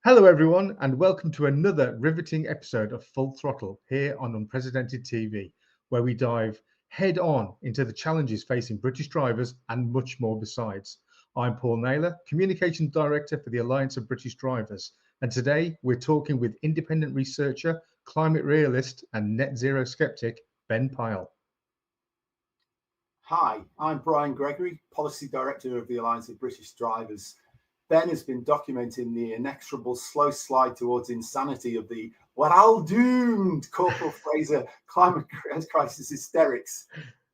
Hello, everyone, and welcome to another riveting episode of Full Throttle here on Unprecedented TV, where we dive head on into the challenges facing British drivers and much more besides. I'm Paul Naylor, Communications Director for the Alliance of British Drivers, and today we're talking with independent researcher, climate realist, and net zero skeptic Ben Pyle. Hi, I'm Brian Gregory, Policy Director of the Alliance of British Drivers. Ben has been documenting the inexorable slow slide towards insanity of the "we're all doomed" Corporal Fraser climate crisis hysterics,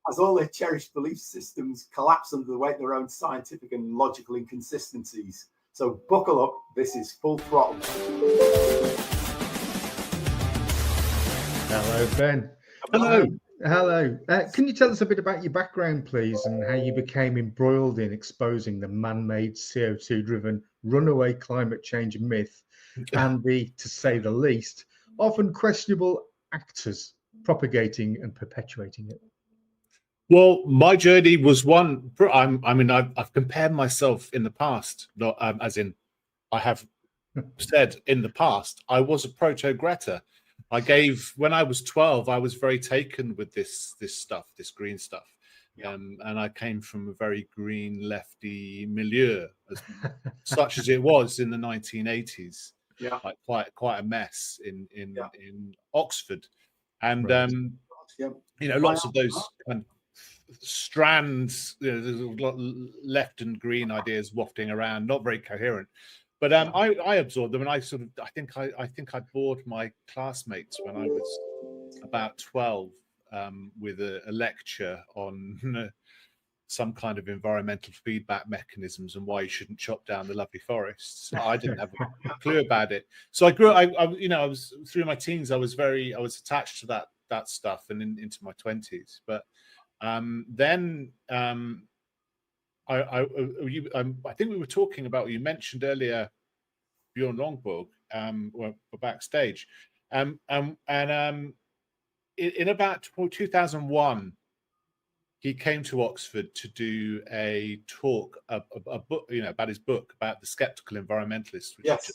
as all their cherished belief systems collapse under the weight of their own scientific and logical inconsistencies. So buckle up, this is Full Throttle. Hello, Ben. Hello. Hello. Can you tell us a bit about your background, please, and how you became embroiled in exposing the man-made CO2-driven runaway climate change myth and the, to say the least, often questionable actors propagating and perpetuating it? Well, my journey was one. I've compared myself in the past, not as in I have said in the past, I was a proto-Greta. When I was 12, I was very taken with this stuff, this green stuff. Yeah. And I came from a very green lefty milieu, such as it was in the 1980s. Yeah. Like quite a mess in Oxford. And Right. lots of those kind of strands, there's a lot of left and green ideas wafting around, not very coherent. But I absorbed them, and I think I bored my classmates when I was about 12 with a lecture on some kind of environmental feedback mechanisms and why you shouldn't chop down the lovely forests. I didn't have a clue about it. So I grew. I was through my teens. I was attached to that stuff, and into my 20s. But then. I think we were talking about, you mentioned earlier Bjorn Lomborg backstage, in about 2001 he came to Oxford to do a talk, a book, about his book about the skeptical environmentalist. Yes.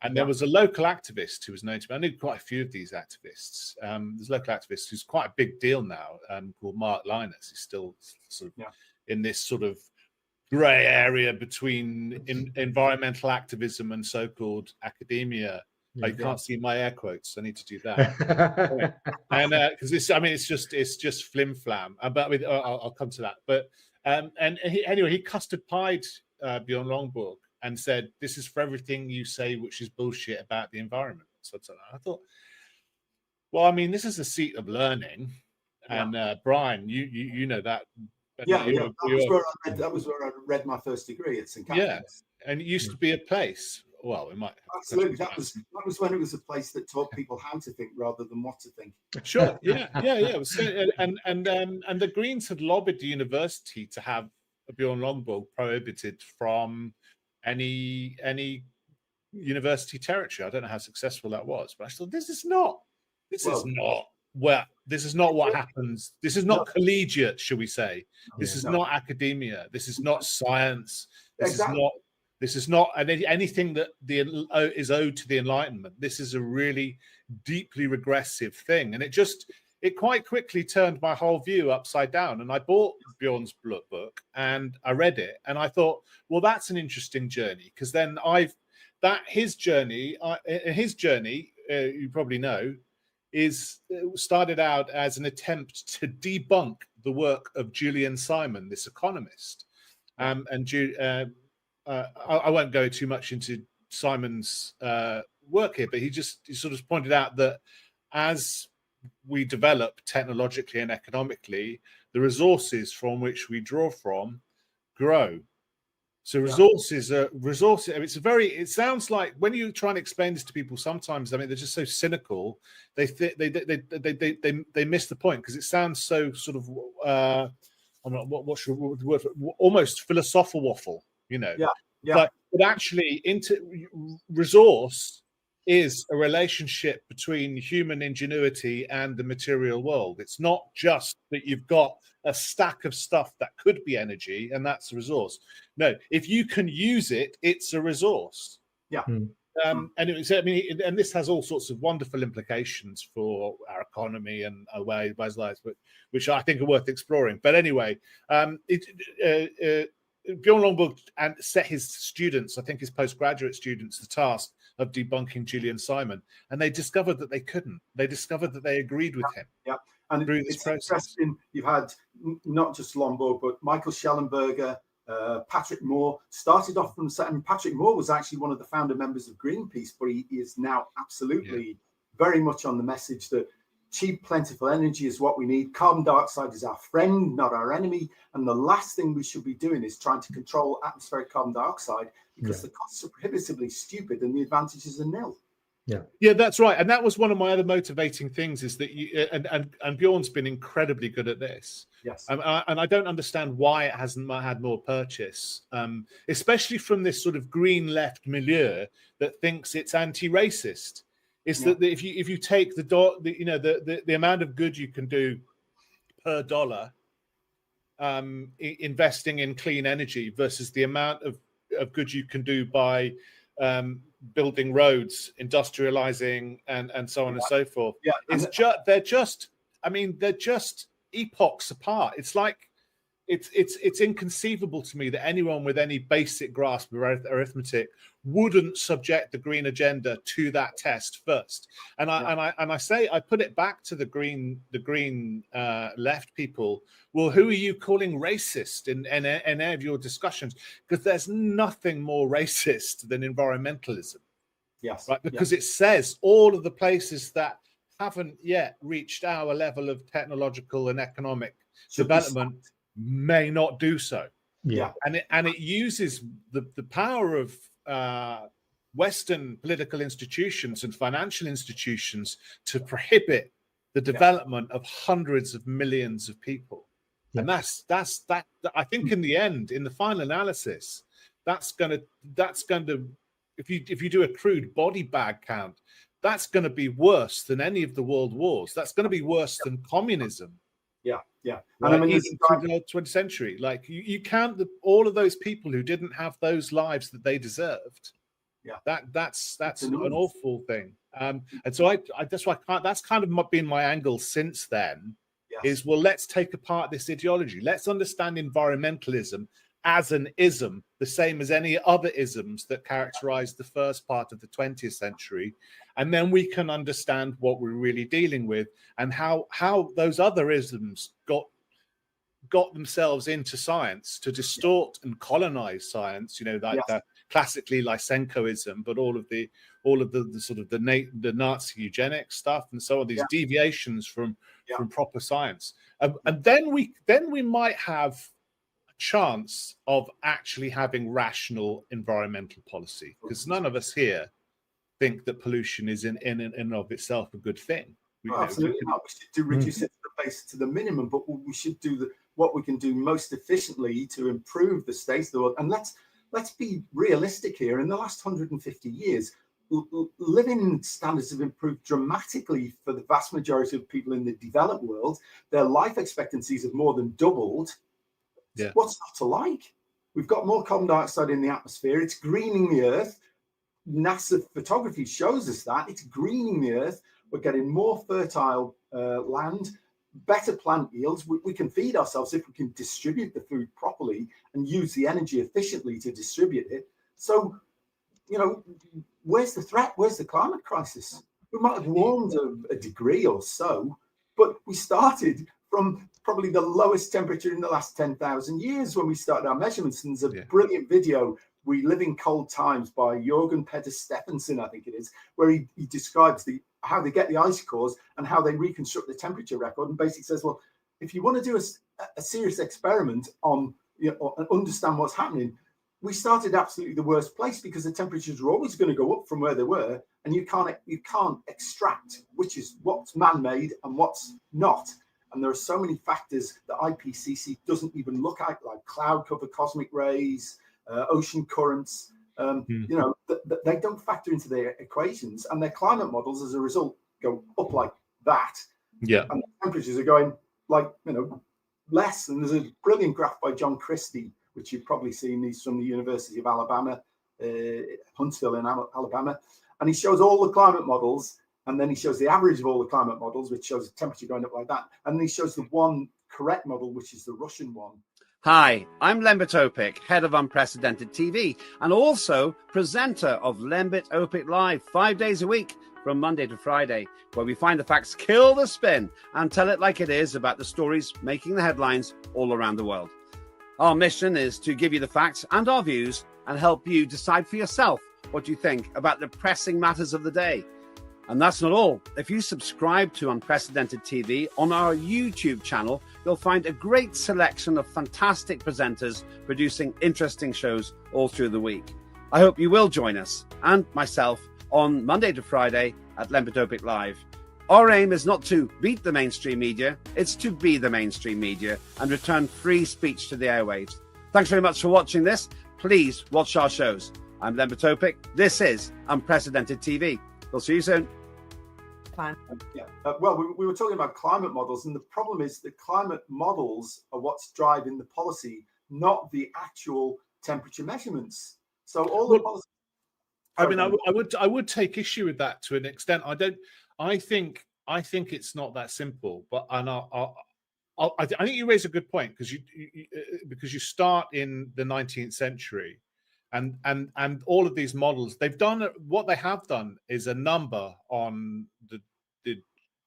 And there was a local activist who was known to me. I knew quite a few of these activists. There's a local activist who's quite a big deal now, called Mark Linus. He's still sort of in this sort of grey area between environmental activism and so-called academia. You can't see my air quotes. I need to do that. And because it's just flim flam. But I'll come to that. But he custard pied Bjorn Lomborg and said, "This is for everything you say which is bullshit about the environment." So I thought, well, I mean, this is a seat of learning, and Brian, you know that. That was where I read my first degree at St. Catherine's. Yeah, and it used to be a place. Well, it might absolutely. That was when it was a place that taught people how to think rather than what to think. Sure. Yeah. And the Greens had lobbied the university to have Bjorn Lomborg prohibited from any university territory. I don't know how successful that was, but I thought this is not what happens. This is not collegiate, shall we say? This is not academia. This is not science. This is not anything that is owed to the Enlightenment. This is a really deeply regressive thing, and it quite quickly turned my whole view upside down. And I bought Bjorn's book and I read it, and I thought, well, that's an interesting journey, because then his journey, you probably know, started out as an attempt to debunk the work of Julian Simon, this economist. I won't go too much into Simon's work here, but he sort of pointed out that as we develop technologically and economically, the resources from which we draw from grow. So resources are resources. I mean, it sounds like when you try and explain this to people, sometimes, I mean, they're just so cynical. They miss the point, because it sounds so sort of what's the word? Almost philosophical waffle, But actually, resource is a relationship between human ingenuity and the material world. It's not just that you've got a stack of stuff that could be energy and that's a resource. No, if you can use it, it's a resource. Yeah. And it was, I mean, and this has all sorts of wonderful implications for our economy and our ways lives, which I think are worth exploring. But anyway, Bjorn Lomborg and set his students, I think his postgraduate students, the task of debunking Julian Simon, and they discovered that they couldn't. They discovered that they agreed with him. Yeah, and through this it's process. interesting. You've had not just Lomborg, but Michael Schellenberger, Patrick Moore started off from the set. And Patrick Moore was actually one of the founder members of Greenpeace, but he is now absolutely very much on the message that cheap, plentiful energy is what we need. Carbon dioxide is our friend, not our enemy. And the last thing we should be doing is trying to control atmospheric carbon dioxide, because the costs are prohibitively stupid and the advantages are nil. Yeah, that's right. And that was one of my other motivating things, is that you and Bjorn's been incredibly good at this. Yes. And I don't understand why it hasn't had more purchase, especially from this sort of green left milieu that thinks it's anti-racist. Is that if you take the amount of good you can do per dollar investing in clean energy versus the amount of good you can do by building roads, industrializing, and so on and so forth. Yeah, they're just epochs apart. It's like it's inconceivable to me that anyone with any basic grasp of arithmetic wouldn't subject the green agenda to that test first. And I put it back to the green left people. Well, who are you calling racist in any of your discussions? Because there's nothing more racist than environmentalism. Yes. Right. Because it says all of the places that haven't yet reached our level of technological and economic development may not do so. Yeah. And it uses the power of Western political institutions and financial institutions to prohibit the development of hundreds of millions of people. And that's I think in the end, in the final analysis, that's going to if you do a crude body bag count, that's going to be worse than any of the world wars. That's going to be worse than communism. Yeah. Right? And I mean, even through the 20th century, like you count all of those people who didn't have those lives that they deserved. Yeah, that's an awful thing. And so that's why that's kind of been my angle since then. Is, well, let's take apart this ideology. Let's understand environmentalism as an ism, the same as any other isms that characterized the first part of the 20th century. And then we can understand what we're really dealing with and how those other isms got themselves into science to distort and colonize science, the classically Lysenkoism, but all of the sort of the Nazi eugenics stuff and so on, these deviations from proper science. And then we might have a chance of actually having rational environmental policy, because none of us here think that pollution is in and of itself a good thing. Absolutely not. We should reduce it to the minimum, but we should do what we can do most efficiently to improve the state of the world. And let's be realistic here. In the last 150 years, living standards have improved dramatically for the vast majority of people in the developed world. Their life expectancies have more than doubled. Yeah. What's not to like? We've got more carbon dioxide in the atmosphere. It's greening the earth. NASA photography shows us that it's greening the earth. We're getting more fertile land, better plant yields. We can feed ourselves if we can distribute the food properly and use the energy efficiently to distribute it. So, where's the threat? Where's the climate crisis? We might have warmed a degree or so, but we started from probably the lowest temperature in the last 10,000 years when we started our measurements. And there's a brilliant video, We Live in Cold Times, by Jorgen Petter Steffensen, I think it is, where he describes how they get the ice cores and how they reconstruct the temperature record, and basically says, well, if you want to do a serious experiment on and understand what's happening, we started absolutely the worst place, because the temperatures are always going to go up from where they were, and you can't extract what's man-made and what's not. And there are so many factors that IPCC doesn't even look at, like cloud cover, cosmic rays, ocean currents. They don't factor into their equations, and their climate models, as a result, go up like that. Yeah, and the temperatures are going less. And there's a brilliant graph by John Christie, which you've probably seen. He's from the University of Alabama, Huntsville in Alabama, and he shows all the climate models, and then he shows the average of all the climate models, which shows the temperature going up like that, and then he shows the one correct model, which is the Russian one. Hi, I'm Lembit Opik, head of Unprecedented TV, and also presenter of Lembit Opik Live 5 days a week from Monday to Friday, where we find the facts, kill the spin, and tell it like it is about the stories making the headlines all around the world. Our mission is to give you the facts and our views and help you decide for yourself what you think about the pressing matters of the day. And that's not all. If you subscribe to Unprecedented TV on our YouTube channel, you'll find a great selection of fantastic presenters producing interesting shows all through the week. I hope you will join us and myself on Monday to Friday at Lembit Opik Live. Our aim is not to beat the mainstream media, it's to be the mainstream media and return free speech to the airwaves. Thanks very much for watching this. Please watch our shows. I'm Lembit Opik. This is Unprecedented TV. We'll see you soon. Well, we were talking about climate models, and the problem is the climate models are what's driving the policy, not the actual temperature measurements. So all the policy. I mean, I would take issue with that to an extent. I think it's not that simple. But I think you raise a good point because you start in the 19th century. And all of these models, what they have done is a number on the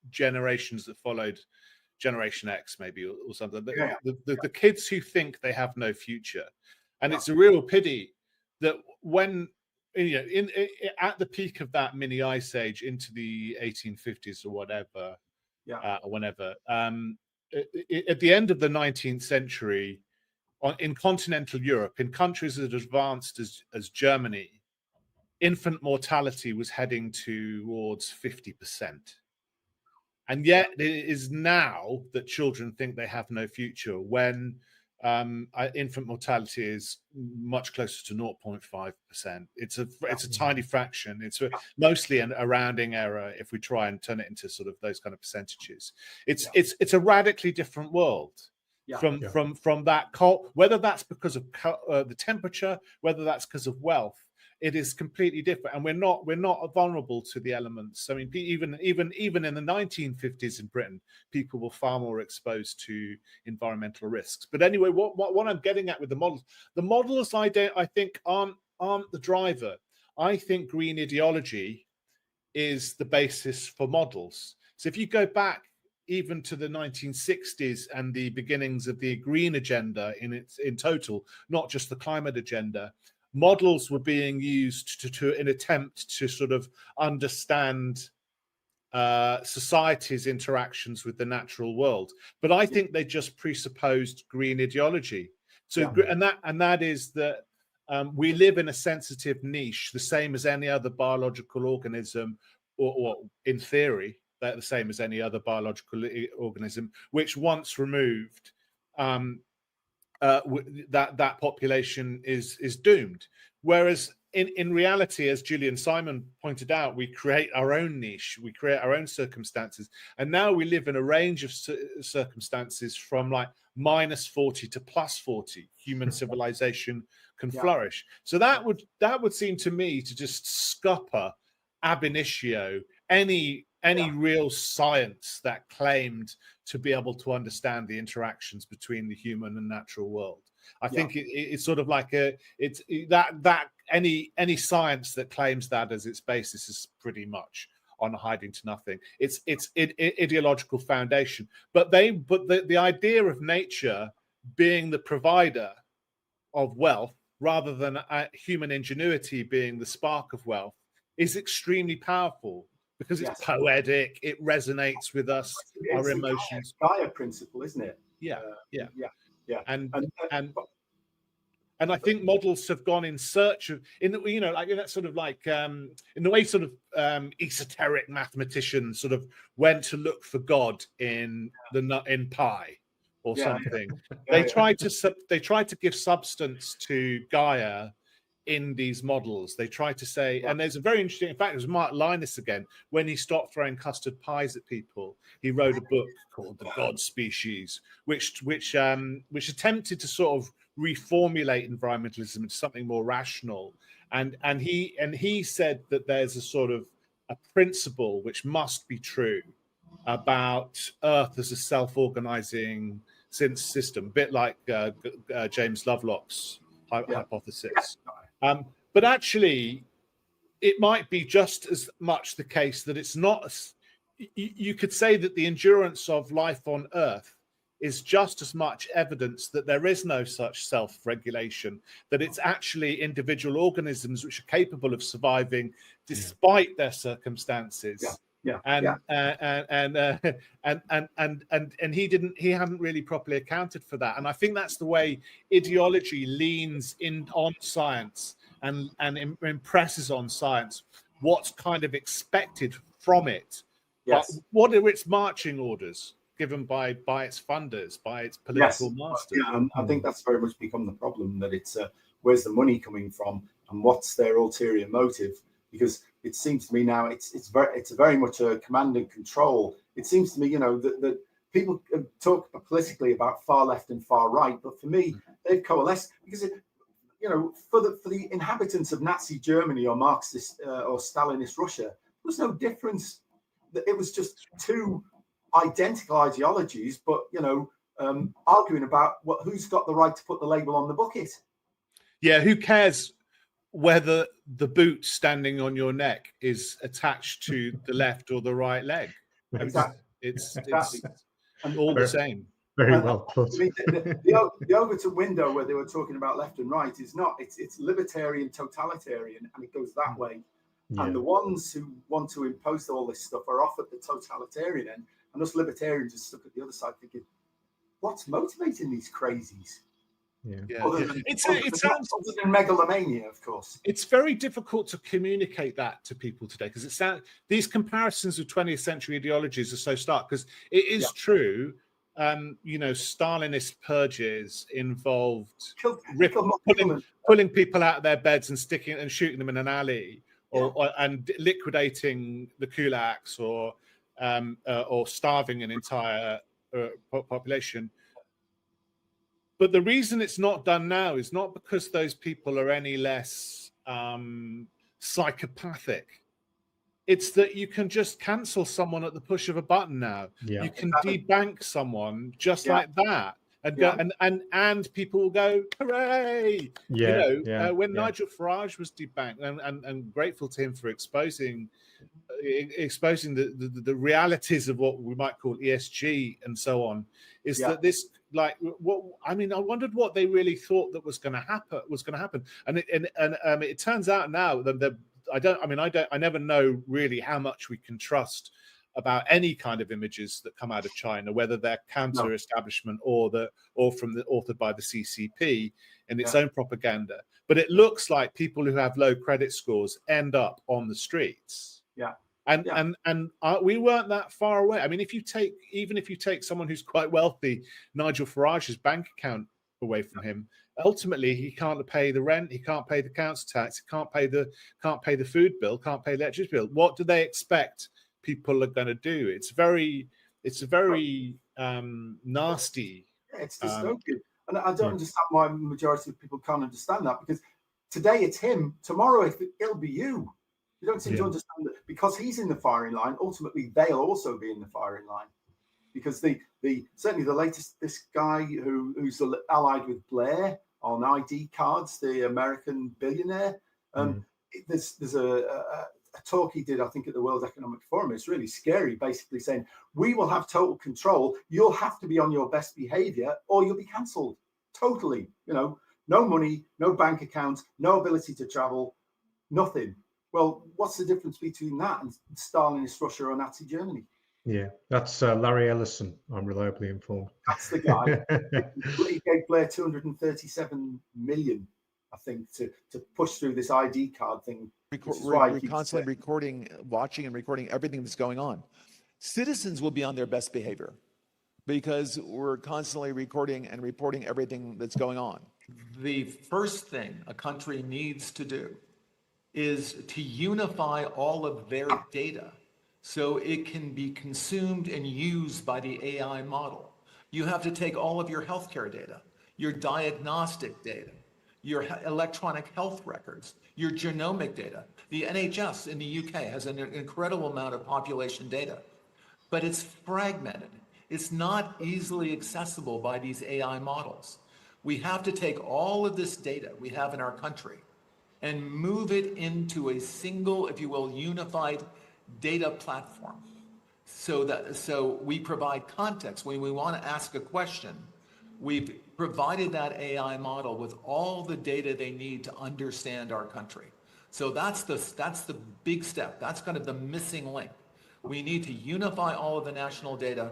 generations that followed, Generation X maybe or something. The kids who think they have no future, and it's a real pity that when at the peak of that mini ice age into the 1850s or whatever, at the end of the 19th century. In continental Europe, in countries that are advanced as Germany, infant mortality was heading towards 50%. And yet it is now that children think they have no future when infant mortality is much closer to 0.5%. It's a tiny fraction. It's mostly a rounding error if we try and turn it into sort of those kind of percentages. It's a radically different world. From that cold, whether that's because of the temperature, whether that's because of wealth, it is completely different, and we're not vulnerable to the elements. I mean, even in the 1950s in Britain, people were far more exposed to environmental risks. But anyway, what I'm getting at with the models, I think aren't the driver. I think green ideology is the basis for models. So if you go back even to the 1960s and the beginnings of the green agenda in total, not just the climate agenda, models were being used to in attempt to sort of understand society's interactions with the natural world. But I think they just presupposed green ideology. So and that is that we live in a sensitive niche, the same as any other biological organism, or in theory, they're the same as any other biological organism, which once removed, that population is doomed. Whereas in reality, as Gillian Simon pointed out, we create our own niche, we create our own circumstances, and now we live in a range of circumstances from like -40 to +40. Human civilization can flourish. So that would seem to me to just scupper ab initio any real science that claimed to be able to understand the interactions between the human and natural world. I think it's sort of like any science that claims that as its basis is pretty much on hiding to nothing. It's ideological foundation. But the idea of nature being the provider of wealth rather than human ingenuity being the spark of wealth is extremely powerful. Because it's poetic, it resonates with us, our emotions. Gaia principle, isn't it? Yeah. And I think models have gone in search of, in the way sort of esoteric mathematicians sort of went to look for God in pi or something. They tried to give substance to Gaia in these models. They try to say, and there's a very interesting, in fact, it was Mark Linus again, when he stopped throwing custard pies at people, he wrote a book called The God Species, which attempted to sort of reformulate environmentalism into something more rational. And he said that there's a sort of a principle which must be true about Earth as a self-organizing system, a bit like James Lovelock's hypothesis. But actually, it might be just as much the case that it's not. You could say that the endurance of life on Earth is just as much evidence that there is no such self-regulation, that it's actually individual organisms which are capable of surviving despite their circumstances. And he hadn't really properly accounted for that. And I think that's the way ideology leans in on science and impresses on science what's kind of expected from it. But what are its marching orders given by its funders, by its political masters? And I think that's very much become the problem, that it's where's the money coming from and what's their ulterior motive? Because it seems to me now it's very much a command and control. It seems to me, that people talk politically about far left and far right, but for me, they've coalesced because for the inhabitants of Nazi Germany or Marxist or Stalinist Russia, there was no difference. It was just two identical ideologies, but arguing about who's got the right to put the label on the bucket. Yeah, who cares whether the boot standing on your neck is attached to the left or the right leg? Exactly. It's all the same. Very well put. I mean, the Overton window where they were talking about left and right is not. It's libertarian, totalitarian, and it goes that way. Yeah. And the ones who want to impose all this stuff are off at the totalitarian end, and us libertarians are stuck at the other side thinking, what's motivating these crazies? Other than megalomania, of course. It's very difficult to communicate that to people today because these comparisons of 20th century ideologies are so stark. Because it is true, Stalinist purges involved pulling people out of their beds and shooting them in an alley, and liquidating the kulaks, or starving an entire population. But the reason it's not done now is not because those people are any less psychopathic. It's that you can just cancel someone at the push of a button now. Yeah. You can debank someone just like that. And people will go, hooray! When Nigel Farage was debanked, and grateful to him for exposing the realities of what we might call ESG and so on, is that this, I wondered what they really thought that was going to happen. And it turns out now that I never know really how much we can trust about any kind of images that come out of China, whether they're counter-establishment or authored by the CCP in its own propaganda. But it looks like people who have low credit scores end up on the streets. And we weren't that far away. I mean, if you take someone who's quite wealthy, Nigel Farage's bank account away from him, ultimately he can't pay the rent, he can't pay the council tax, he can't pay the food bill, can't pay the electricity bill. What do they expect people are going to do? It's a very nasty. It's dystopian, and I don't understand why the majority of people can't understand that, because today it's him, tomorrow it'll be you. You don't seem to understand that because he's in the firing line. Ultimately, they'll also be in the firing line, because certainly the latest, this guy who's allied with Blair on ID cards, the American billionaire. There's a talk he did, I think, at the World Economic Forum. It's really scary, basically saying, we will have total control. You'll have to be on your best behavior or you'll be cancelled totally. No money, no bank account, no ability to travel, nothing. Well, what's the difference between that and Stalinist Russia or Nazi Germany? Yeah, that's Larry Ellison. I'm reliably informed. That's the guy. He gave Blair 237 million, I think, to push through this ID card thing. We're constantly watching and recording everything that's going on. Citizens will be on their best behavior because we're constantly recording and reporting everything that's going on. The first thing a country needs to do is to unify all of their data so it can be consumed and used by the AI model. You have to take all of your healthcare data. your diagnostic data, your electronic health records, your genomic data. The NHS in the UK has an incredible amount of population data, but it's fragmented. It's not easily accessible by these AI models. We have to take all of this data we have in our country and move it into a single, if you will, unified data platform. So we provide context. When we want to ask a question, we've provided that AI model with all the data they need to understand our country. So that's the big step. That's kind of the missing link. We need to unify all of the national data,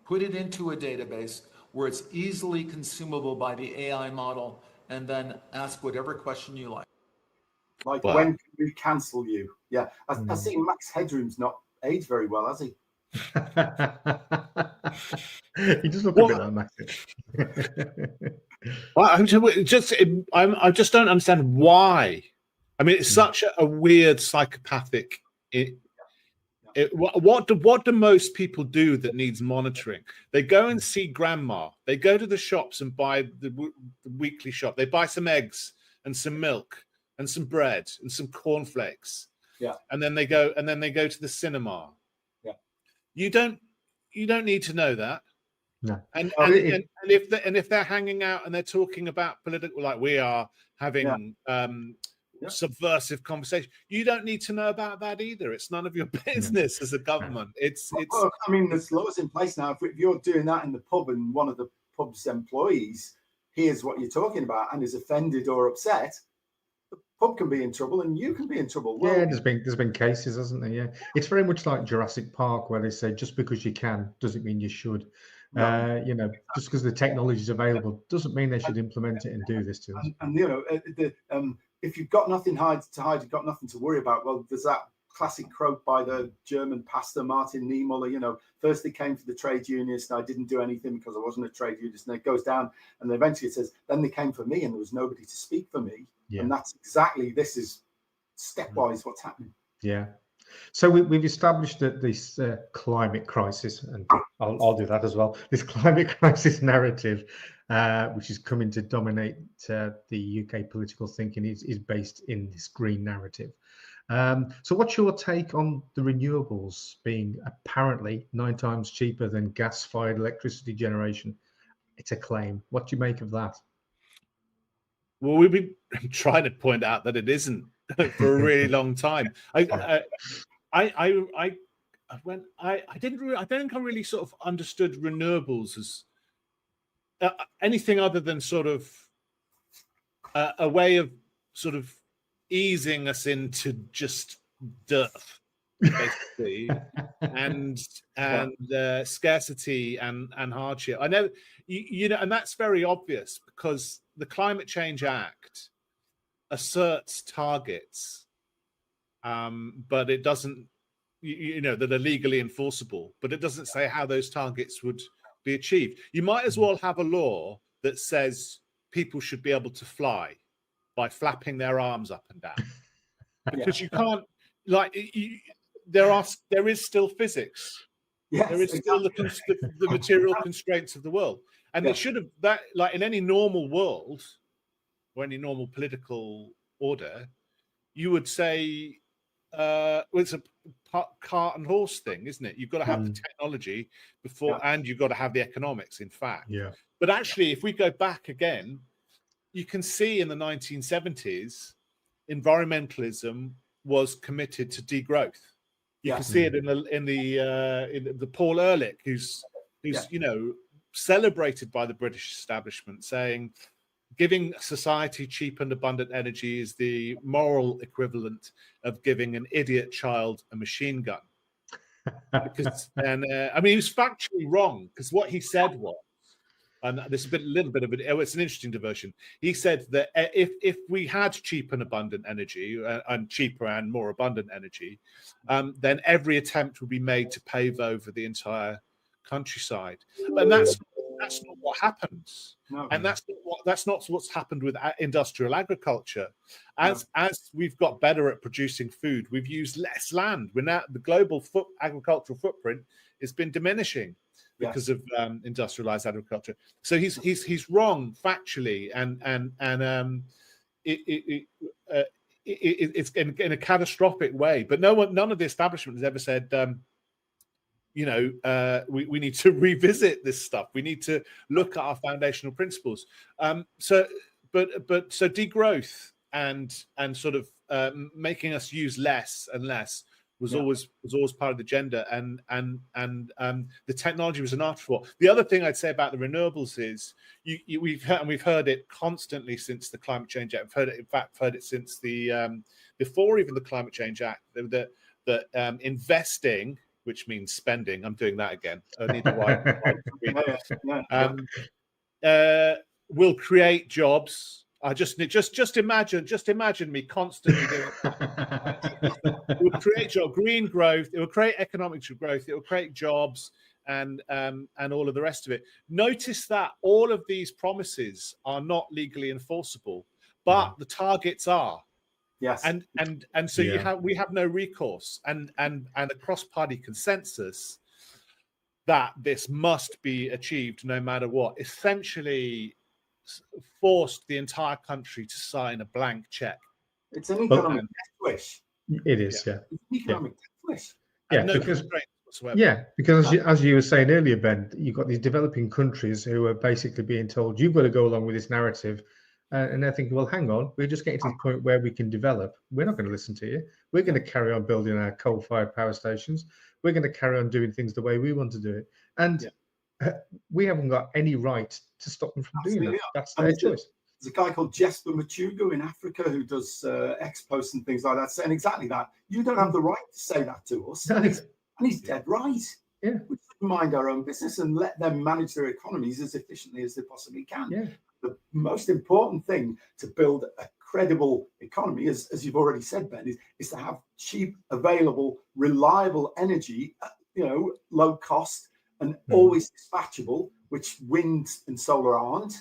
put it into a database where it's easily consumable by the AI model, and then ask whatever question you like. Like, Wow. when can we cancel you? Yeah, I see Max Headroom's not aged very well, has he? He does look a bit like Max. Well, I just don't understand why. I mean, it's such a weird psychopathic. What do most people do that needs monitoring? They go and see grandma. They go to the shops and buy the weekly shop. They buy some eggs and some milk and some bread and some cornflakes. Yeah. And then they go to the cinema. Yeah. You don't need to know that. No. And if they're hanging out and they're talking about political, like we are having subversive conversation, you don't need to know about that either. It's none of your business as a government. Well, I mean, there's laws in place now. If you're doing that in the pub and one of the pub's employees hears what you're talking about and is offended or upset, the pub can be in trouble and you can be in trouble. Well, yeah, there's been cases, hasn't there? Yeah, it's very much like Jurassic Park, where they say just because you can doesn't mean you should. No. Just because the technology is available doesn't mean they should implement it and do this to us. And if you've got nothing to hide, you've got nothing to worry about. Well, there's that classic quote by the German pastor Martin Niemöller. First they came for the trade unionists, and I didn't do anything because I wasn't a trade unionist. And it goes down, and eventually it says, then they came for me, and there was nobody to speak for me. Yeah. And that's exactly, this is stepwise what's happening. Yeah. So we've established that this climate crisis, and I'll do that as well, this climate crisis narrative, which is coming to dominate the UK political thinking, is based in this green narrative. So what's your take on the renewables being apparently 9 times cheaper than gas-fired electricity generation? It's a claim. What do you make of that? Well, we've been trying to point out that it isn't for a really long time. I don't think I really sort of understood renewables as anything other than sort of a way of sort of easing us into just dearth, basically, and scarcity and hardship. I know, and that's very obvious because the Climate Change Act asserts targets, but it doesn't, that are legally enforceable, but it doesn't say how those targets would be achieved. You might as well have a law that says people should be able to fly by flapping their arms up and down, because you can't, there is still physics. Yes, there is still the material constraints of the world, and it should have that, like in any normal world or any normal political order, you would say, it's a cart and horse thing, isn't it? You've got to have the technology before, and you've got to have the economics, in fact. Yeah. But actually, if we go back again, you can see in the 1970s, environmentalism was committed to degrowth. You can see it in the Paul Ehrlich, who's celebrated by the British establishment, saying giving society cheap and abundant energy is the moral equivalent of giving an idiot child a machine gun. Because, he was factually wrong, because what he said was, and there's a little bit of it. It's an interesting diversion. He said that if we had cheap and abundant energy, and cheaper and more abundant energy, then every attempt would be made to pave over the entire countryside. And that's not what happens. No. And that's not what's happened with industrial agriculture. As we've got better at producing food, we've used less land. We're now, the global agricultural footprint has been diminishing. because of industrialized agriculture. So he's wrong factually, and it's in a catastrophic way. But none of the establishment has ever said, we need to revisit this stuff. We need to look at our foundational principles. So degrowth and sort of making us use less and less was always part of the agenda, and the technology was an afterthought. The other thing I'd say about the renewables is we've heard it constantly since the Climate Change Act. We've heard it since the before even the Climate Change Act, that investing, which means spending. I'm doing that again. I need the right. Will create jobs. I just imagine me constantly doing that. It will create green growth. It will create economic growth. It will create jobs and all of the rest of it. Notice that all of these promises are not legally enforceable, but the targets are. Yes. And so we have no recourse, and a cross-party consensus that this must be achieved no matter what, essentially forced the entire country to sign a blank check. It's an economic death wish. It is, It's an economic death wish. Because as you were saying earlier, Ben, you've got these developing countries who are basically being told, you've got to go along with this narrative. And they're thinking, well, hang on, we're just getting to the point where we can develop. We're not going to listen to you. We're going to carry on building our coal-fired power stations. We're going to carry on doing things the way we want to do it. And we haven't got any right to stop them from doing that. That's their choice. There's a guy called Jesper Machugo in Africa who does ex-posts and things like that, saying exactly that. You don't have the right to say that to us. And he's dead right. Yeah. We should mind our own business and let them manage their economies as efficiently as they possibly can. Yeah. The most important thing to build a credible economy, as you've already said, Ben, is to have cheap, available, reliable energy, low cost and always dispatchable, which wind and solar aren't.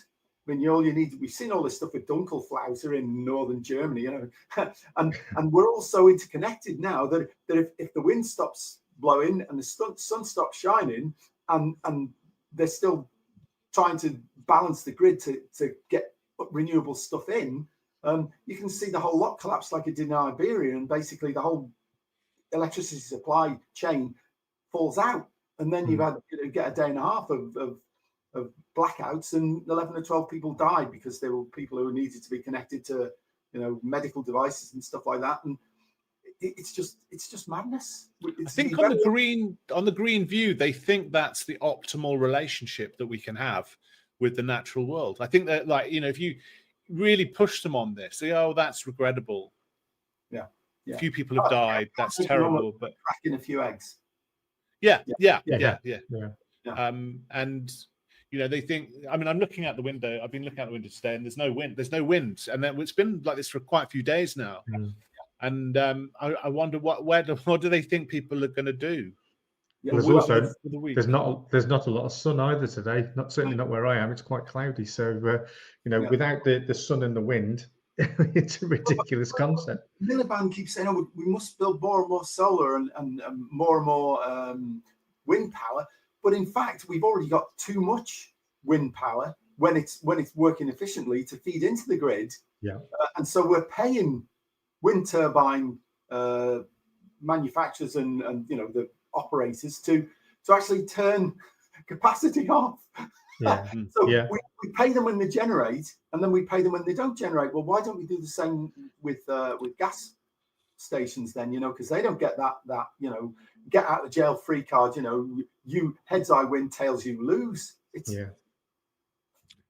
I mean, all you need, we've seen all this stuff with Dunkelflaute in northern Germany, and we're all so interconnected now that if the wind stops blowing and the sun stops shining and they're still trying to balance the grid to get renewable stuff in, you can see the whole lot collapse like it did in Iberia, and basically the whole electricity supply chain falls out, and then you've had get a day and a half of blackouts, and 11 or 12 people died because there were people who needed to be connected to medical devices and stuff like that, and it's just madness. I think on the green view, they think that's the optimal relationship that we can have with the natural world. I think that, if you really push them on this, say, oh, that's regrettable. Yeah. A few people have died. That's terrible. But cracking a few eggs. Yeah. And they think. I mean, I'm looking out the window. I've been looking out the window today, and there's no wind. And then it's been like this for quite a few days now. And I wonder what do they think people are going to do? There's not a lot of sun either today. Certainly not where I am. It's quite cloudy. So without the sun and the wind, it's a ridiculous concept. Miliband keeps saying, "Oh, we must build more and more solar and more wind power." But in fact, we've already got too much wind power when it's working efficiently to feed into the grid. Yeah, and so we're paying wind turbine manufacturers and the operators to actually turn capacity off. We pay them when they generate, and then we pay them when they don't generate. Well, why don't we do the same with gas stations then? Because they don't get that get out of jail free card. You heads I win, tails you lose.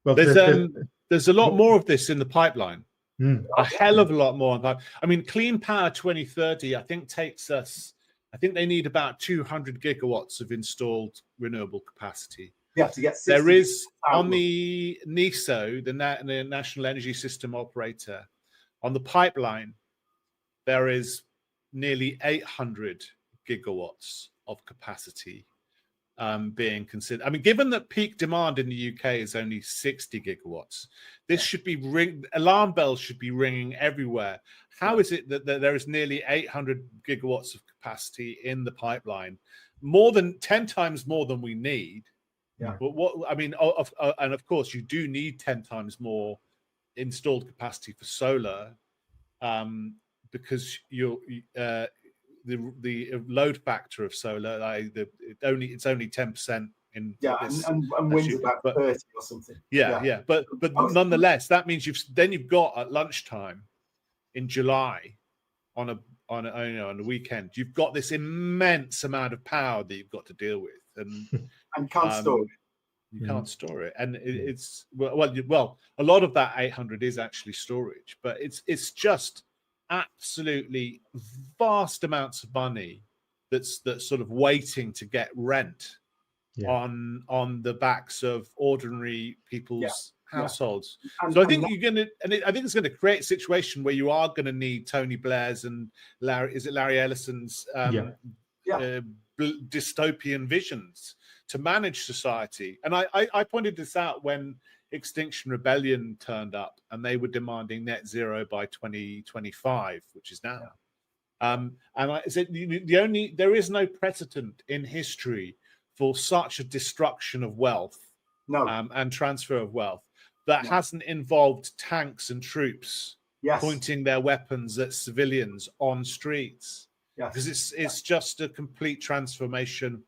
Well, there's a lot more of this in the pipeline. A hell of a lot more. I mean, Clean Power 2030, I think they need about 200 gigawatts of installed renewable capacity. To get 60. There is on the NESO, the National Energy System Operator, on the pipeline, there is nearly 800 gigawatts of capacity being considered. I mean, given that peak demand in the UK is only 60 gigawatts, this should be alarm bells should be ringing everywhere. How is it that there is nearly 800 gigawatts of capacity in the pipeline, more than 10 times more than we need? Yeah. But what I mean, and of course, you do need 10 times more installed capacity for solar, because the load factor of solar, it's only 10% in and wind's about 30 or something. Yeah. But nonetheless, that means you've got at lunchtime in July on a weekend, you've got this immense amount of power that you've got to deal with, and can't store it. You can't store it, and it's well, a lot of that 800 is actually storage, but it's just absolutely vast amounts of money that's sort of waiting to get rent on the backs of ordinary people's households. So I think I think it's going to create a situation where you are going to need Tony Blair's and Larry Ellison's dystopian visions to manage society. And I pointed this out when Extinction Rebellion turned up, and they were demanding net zero by 2025, which is now. And I said there is no precedent in history for such a destruction of wealth, and transfer of wealth that hasn't involved tanks and troops pointing their weapons at civilians on streets. Because it's just a complete transformation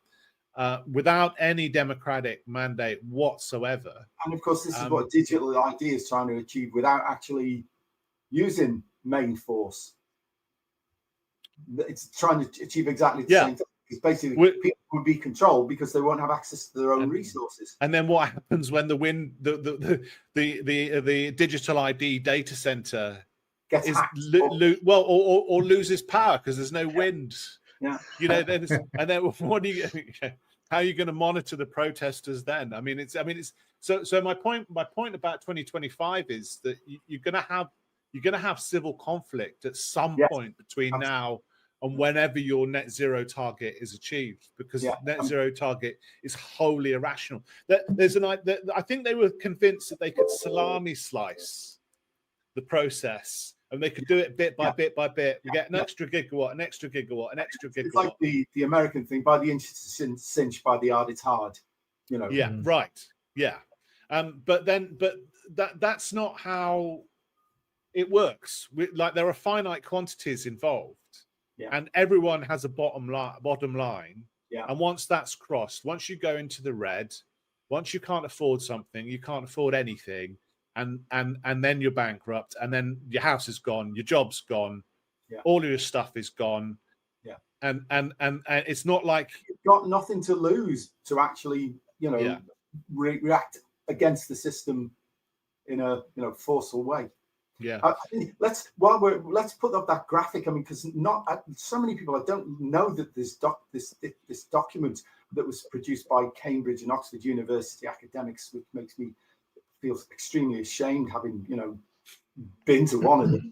without any democratic mandate whatsoever. And of course, this is what Digital ID is trying to achieve without actually using main force. It's trying to achieve exactly the same thing. Because basically, people would be controlled because they won't have access to their own resources. And then what happens when the Digital ID data center gets hacked, or loses power because there's no wind? Yeah. And then what do you? How are you going to monitor the protesters then? I mean, it's so my point about 2025 is that you're going to have civil conflict at some point between now and whenever your net zero target is achieved, because net zero target is wholly irrational. I think they were convinced that they could salami slice the process, and they could do it bit by bit by bit. We get an extra gigawatt, an extra gigawatt, an extra gigawatt. It's like the American thing: by the inch it's cinch, by the yard it's hard. Yeah, right. Yeah, but that's not how it works. There are finite quantities involved, and everyone has a bottom line. Yeah. And once that's crossed, once you go into the red, once you can't afford something, you can't afford anything. And then you're bankrupt, and then your house is gone, your job's gone, all of your stuff is gone, and it's not like you've got nothing to lose to actually react against the system in a forceful way. Let's put up that graphic. I mean, because so many people, I don't know that this document that was produced by Cambridge and Oxford University academics, which makes me feel extremely ashamed having been to one of them.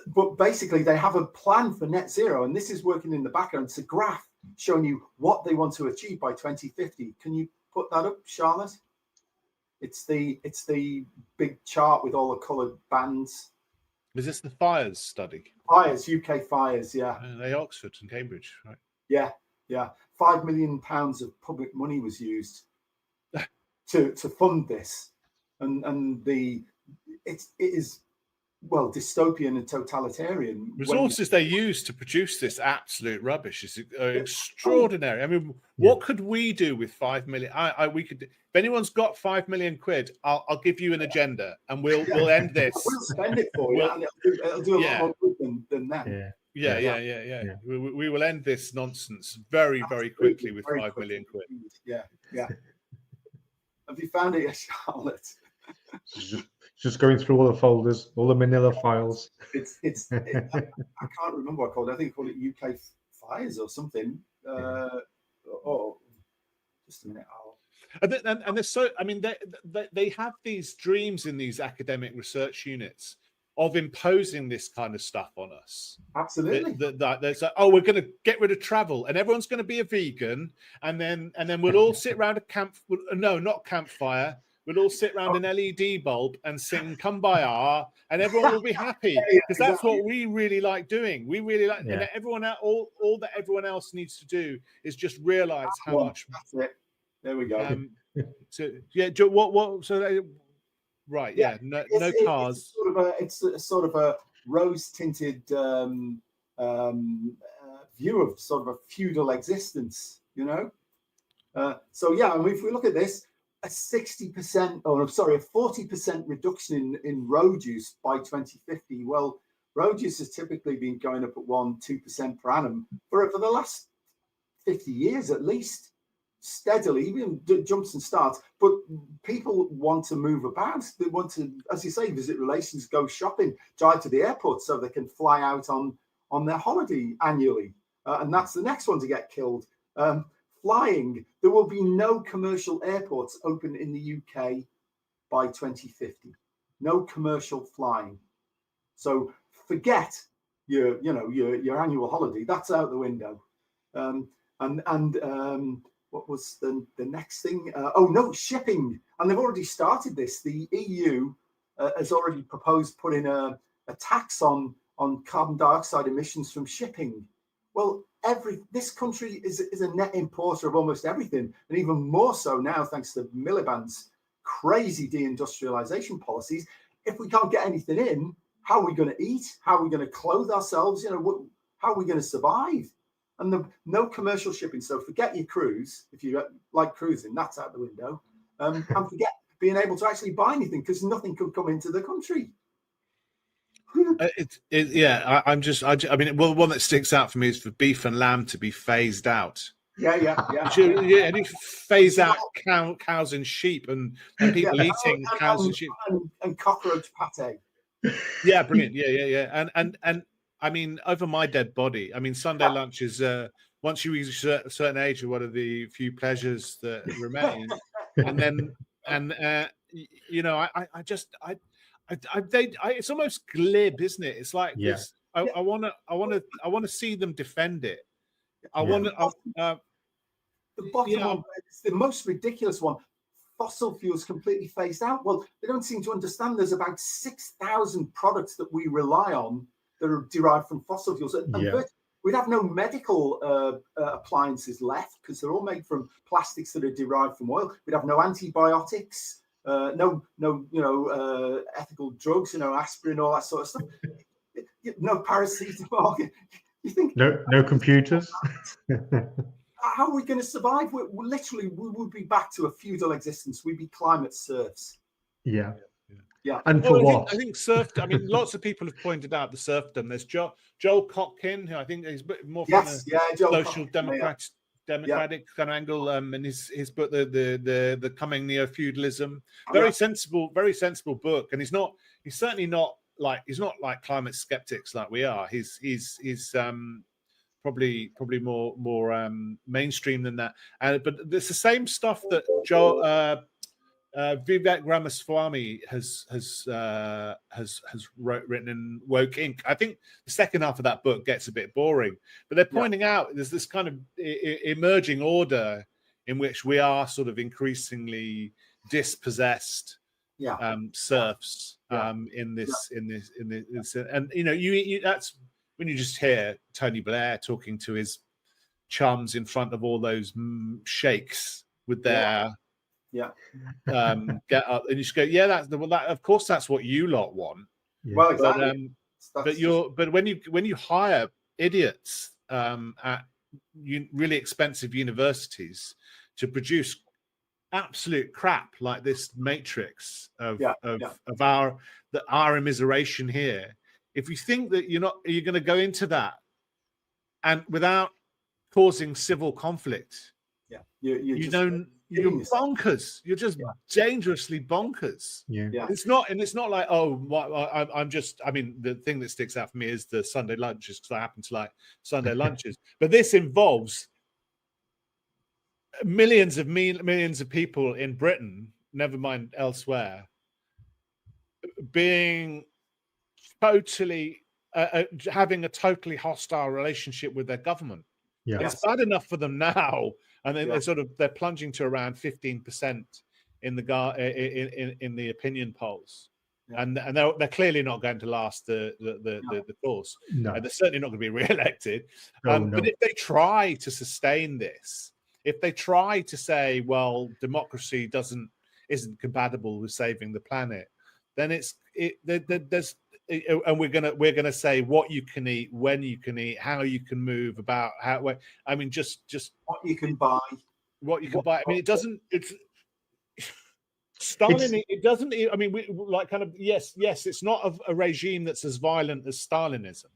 But basically, they have a plan for net zero, and this is working in the background. It's a graph showing you what they want to achieve by 2050. Can you put that up, Charlotte? It's the big chart with all the coloured bands. Is this the fires study? Fires, UK fires, They Oxford and Cambridge, right? Yeah. £5 million of public money was used to fund this, and it is dystopian and totalitarian. Resources they use to produce this absolute rubbish is extraordinary. I mean, what could we do with 5 million? We could. If anyone's got £5 million, I'll give you an agenda, and we'll end this. We'll spend it for you. And it'll do a lot more good than that. Yeah. We will end this nonsense very, very quickly with £5 million. Yeah. Have you found it yet, Charlotte? Just going through all the folders, all the manila files. I can't remember what I called it. I think I called it UK Fires or something. Just a minute. And they're so. I mean, they have these dreams in these academic research units of imposing this kind of stuff on us. Absolutely. There's like, oh, we're going to get rid of travel, and everyone's going to be a vegan, and then we'll all sit around a not campfire. We'll all sit around an LED bulb and sing "Kumbaya," and everyone will be happy because that's what we really like doing. We really like, and everyone all that everyone else needs to do is just realize how much. That's it. There we go. So yeah, what? So right, yeah, no cars. It's a sort of a rose-tinted view of sort of a feudal existence, you know. So yeah, I mean, if we look at this, a 40% reduction in road use by 2050. Well, road use has typically been going up at 1-2% per annum for the last 50 years at least, steadily, even jumps and starts. But people want to move about. They want to, as you say, visit relations, go shopping, drive to the airport so they can fly out on their holiday annually. And that's the next one to get killed. Flying, there will be no commercial airports open in the UK by 2050. No commercial flying. So forget your annual holiday. That's out the window. What was the next thing? Shipping. And they've already started this. The EU has already proposed putting a tax on carbon dioxide emissions from shipping. Well, this country is a net importer of almost everything, and even more so now thanks to Miliband's crazy deindustrialization policies. If we can't get anything in, how are we going to eat? How are we going to clothe ourselves? How are we going to survive? And no commercial shipping. So forget your cruise. If you like cruising, that's out the window. And forget being able to actually buy anything because nothing could come into the country. I mean, one that sticks out for me is for beef and lamb to be phased out. Yeah. And you phase out cows and sheep and people eating cows and sheep and cockroach pate. Yeah, brilliant. Yeah. And I mean, over my dead body. I mean, Sunday lunch is once you reach a certain age, are one of the few pleasures that remain. It's almost glib, isn't it? It's like this. I want to see them defend it. The bottom one, it's the most ridiculous one. Fossil fuels completely phased out. Well, they don't seem to understand there's about 6,000 products that we rely on that are derived from fossil fuels. We'd have no medical appliances left because they're all made from plastics that are derived from oil. We'd have no antibiotics. No, ethical drugs, aspirin, all that sort of stuff. No paracetamol. You think no computers? How are we going to survive? We would be back to a feudal existence. We'd be climate serfs. Yeah. And for what? I think serfdom. I mean, lots of people have pointed out the serfdom. There's Joel Kotkin, who I think is more from social democratic kind of angle, and his book, the coming neo-feudalism, very sensible book. And he's certainly not like climate skeptics like we are. He's probably more mainstream than that. But it's the same stuff that Vivek Ramaswamy has written in Woke Inc. I think the second half of that book gets a bit boring, but they're pointing out there's this kind of emerging order in which we are sort of increasingly dispossessed serfs in this, and you that's when you just hear Tony Blair talking to his chums in front of all those sheikhs with their get up, and you just go, that of course that's what you lot want. Well, exactly. But when you hire idiots at really expensive universities to produce absolute crap like this matrix of our immiseration here, if you think that you're going to go into that and without causing civil conflict, you're bonkers. You're just dangerously bonkers. It's not like, I mean, the thing that sticks out for me is the Sunday lunches, because I happen to like Sunday lunches. But this involves millions of people in Britain, never mind elsewhere, being totally having a totally hostile relationship with their government. Yeah. It's bad enough for them now, and Yeah. they're plunging to around 15% in the opinion polls. Yeah. And they're clearly not going to last the course. No. And they're certainly not going to be re-elected. No. But if they try to sustain this, if they try to say, well, democracy isn't compatible with saving the planet, then there's and we're gonna say what you can eat, when you can eat, how you can move, about how. I mean, just what you can buy. What you can buy. I mean, it doesn't. It's Stalin. It doesn't. I mean, we like kind of yes. It's not a regime that's as violent as Stalinism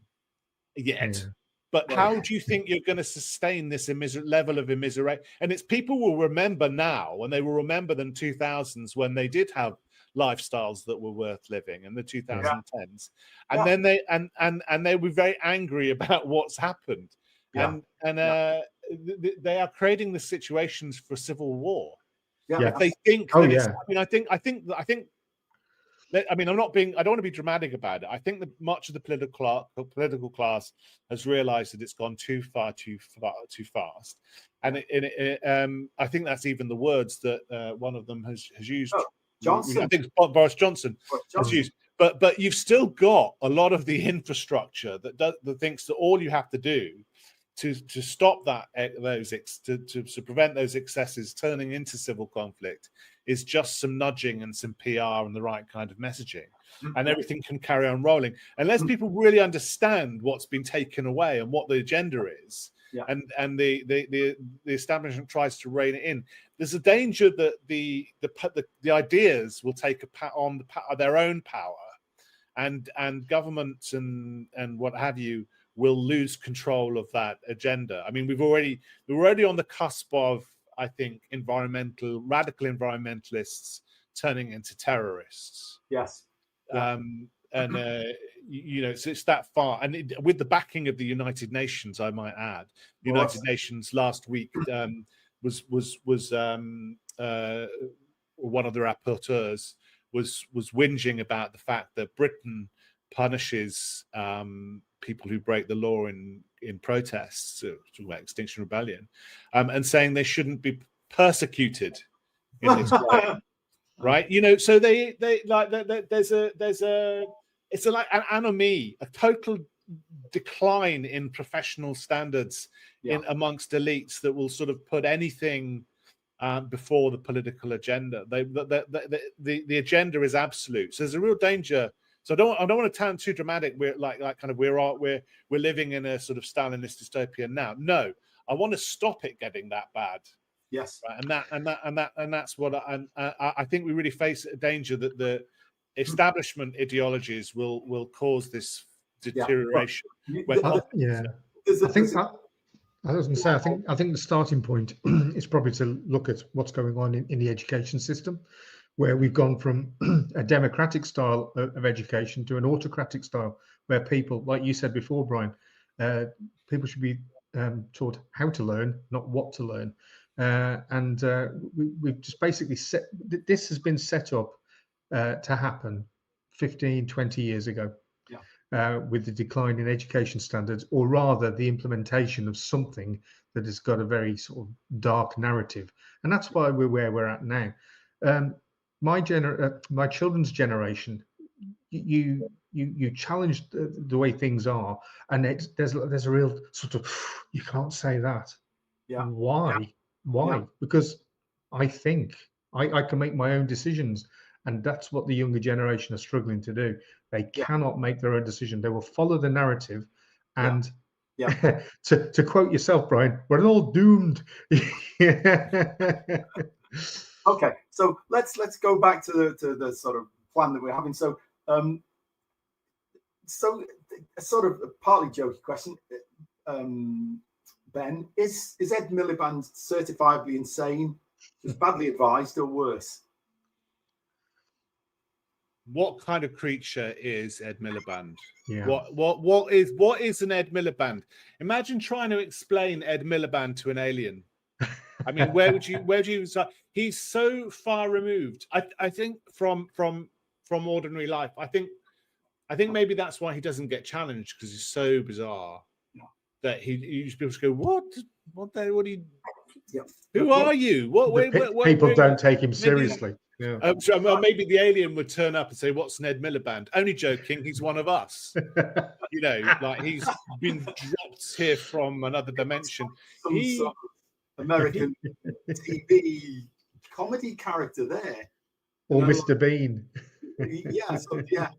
yet. Yeah. But how do you think you're going to sustain this level of immiseration? And it's people will remember now, and they will remember the 2000s when they did have lifestyles that were worth living, in the 2010s, and then they were very angry about what's happened, and they are creating the situations for civil war. Yeah. If they think, I mean, I think. I mean, I don't want to be dramatic about it. I think that much of the political class has realised that it's gone too fast, and I think that's even the words that one of them has used. Johnson. I think it's Boris Johnson has used. But you've still got a lot of the infrastructure that thinks that all you have to do to stop to prevent those excesses turning into civil conflict is just some nudging and some PR and the right kind of messaging, and everything can carry on rolling unless people really understand what's been taken away and what the agenda is. And the establishment tries to rein it in. There's a danger that the ideas will take on their own power, and governments and what have you will lose control of that agenda. I mean, we're already on the cusp of, I think, radical environmentalists turning into terrorists. Yes. So it's that far, and with the backing of the United Nations, I might add. The United Nations last week was one of the rapporteurs was whinging about the fact that Britain punishes people who break the law in protests, talking about Extinction Rebellion, and saying they shouldn't be persecuted in this way. Right, so they like there's it's like an anomie, a total decline in professional standards in amongst elites that will sort of put anything before the political agenda. The agenda is absolute. So there's a real danger. So I don't want to sound too dramatic. We're we're living in a sort of Stalinist dystopia now. No, I want to stop it getting that bad. Yes, right? and that's what I think we really face a danger that the establishment ideologies will cause this deterioration. I was going to say, I think the starting point is probably to look at what's going on in the education system, where we've gone from a democratic style of education to an autocratic style, where people, like you said before, Brian, people should be taught how to learn, not what to learn. We've just basically this has been set up to happen 15, 20 years ago. With the decline in education standards, or rather the implementation of something that has got a very sort of dark narrative, and that's why we're where we're at now. My children's generation, you challenge the way things are, and there's a real sort of, you can't say that. Why? Because I think I can make my own decisions. And that's what the younger generation are struggling to do. They cannot make their own decision. They will follow the narrative. And to quote yourself, Brian, we're all doomed. Okay, so let's go back to the sort of plan that we're having. So so a sort of a partly jokey question, Ben, is Ed Miliband certifiably insane, just badly advised, or worse? What kind of creature is Ed Miliband? Yeah. What is an Ed Miliband? Imagine trying to explain Ed Miliband to an alien. I mean, where would you start? He's so far removed, I think, from ordinary life. I think I think maybe that's why he doesn't get challenged, because he's so bizarre that he people just go, what are you? Yeah. Who are you? What? People don't take him seriously. Yeah. So maybe the alien would turn up and say, "What's Ned Miliband?" Only joking. He's one of us. You know, like he's been dropped here from another dimension. Some sort of American TV comedy character there. Or Mr. Bean. Yeah, so, yeah,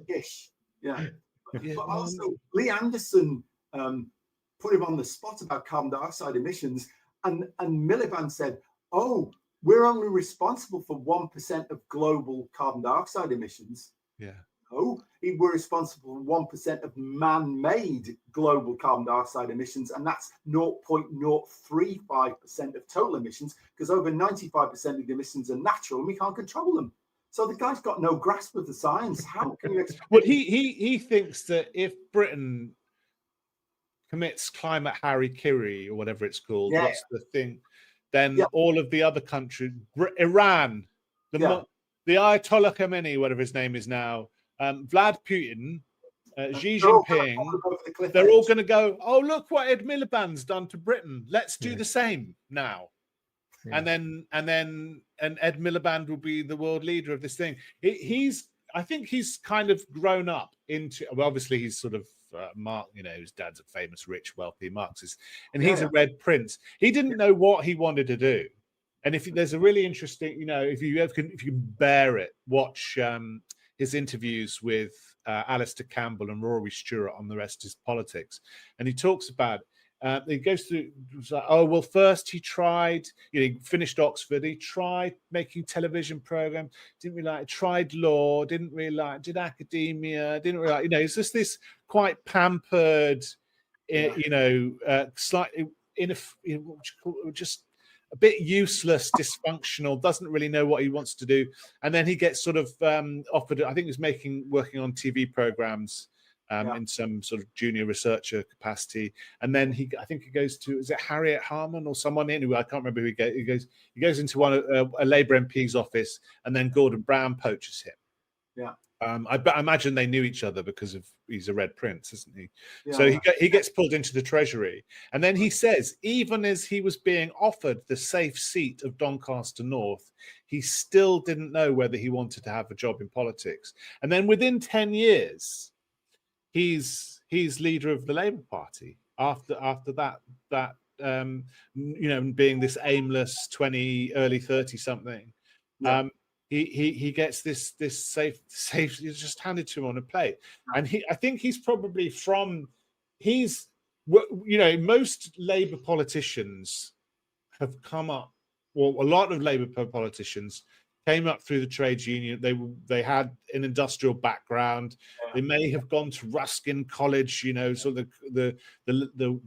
ish. Yeah. But also, Lee Anderson put him on the spot about carbon dioxide emissions, and Miliband said, "Oh, we're only responsible for 1% of global carbon dioxide emissions." Yeah. Oh, we're responsible for 1% of man-made global carbon dioxide emissions, and that's 0.035% of total emissions, because over 95% of the emissions are natural and we can't control them. So the guy's got no grasp of the science. How can you expect? Well, he thinks that if Britain commits climate harikiri or whatever it's called, what's the thing? Then all of the other countries, Iran, the Ayatollah Khamenei, whatever his name is now, Vlad Putin, Xi Jinping, they're all going to go, "Oh, look what Ed Miliband's done to Britain. Let's do the same now." Yeah. And Ed Miliband will be the world leader of this thing. I think he's kind of grown up into. Well, obviously he's sort of Mark. You know, his dad's a famous, rich, wealthy Marxist, and he's a Red Prince. He didn't know what he wanted to do. And if there's a really interesting, you know, if you can bear it, watch his interviews with Alistair Campbell and Rory Stewart on the rest of his politics, and he talks about. He goes through. Like, oh well, first he tried. You know, he finished Oxford. He tried making television programs. Didn't really like. Tried law. Didn't really like. Did academia. Didn't really like. You know, it's just this quite pampered. You know, slightly just a bit useless, dysfunctional. Doesn't really know what he wants to do. And then he gets sort of offered. I think he was working on TV programs. In some sort of junior researcher capacity, and then I think he goes to, is it Harriet Harman or someone? Anyway, I can't remember who he goes into a Labour MP's office, and then Gordon Brown poaches him. Yeah. I imagine they knew each other because he's a Red Prince, isn't he? Yeah, so he gets pulled into the Treasury, and then he says, even as he was being offered the safe seat of Doncaster North, he still didn't know whether he wanted to have a job in politics. And then within 10 years. He's leader of the Labour Party after that you know, being this aimless early 30 something. He gets this safe it's just handed to him on a plate, and I think he's probably you know, most Labour politicians have come up, well, a lot of Labour politicians came up through the trades union. They had an industrial background. They may have gone to Ruskin College, you know, sort of the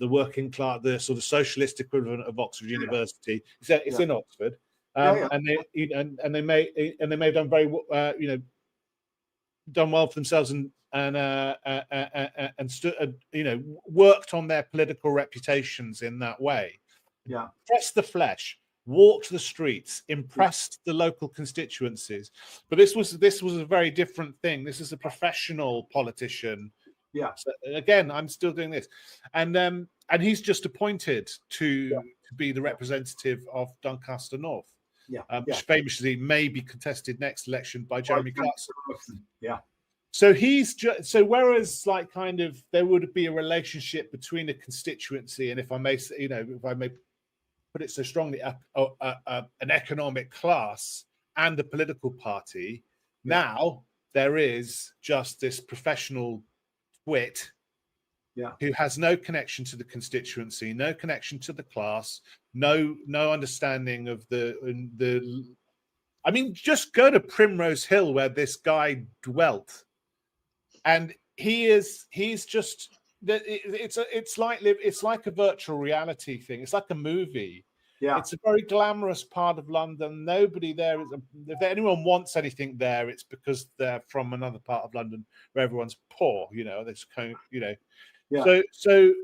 working class, the sort of socialist equivalent of Oxford University. It's in Oxford, and they may have done very you know, done well for themselves and you know, worked on their political reputations in that way. Yeah, press the flesh. Walked the streets, impressed the local constituencies, but this was a very different thing. This is a professional politician. Yeah. So again, I'm still doing this, and he's just appointed to be the representative of Doncaster North. Which famously may be contested next election by Jeremy Clarkson. Yeah. So whereas like kind of there would be a relationship between a constituency and, if I may, you know, if I may put it so strongly, an economic class and a political party. Now there is just this professional twit who has no connection to the constituency, no connection to the class, no understanding of the. I mean, just go to Primrose Hill where this guy dwelt, and he's just. It's like a virtual reality thing. It's like a movie. Yeah, it's a very glamorous part of London. Nobody there is. If anyone wants anything there, it's because they're from another part of London where everyone's poor. You know, there's kind of, you know. Yeah. So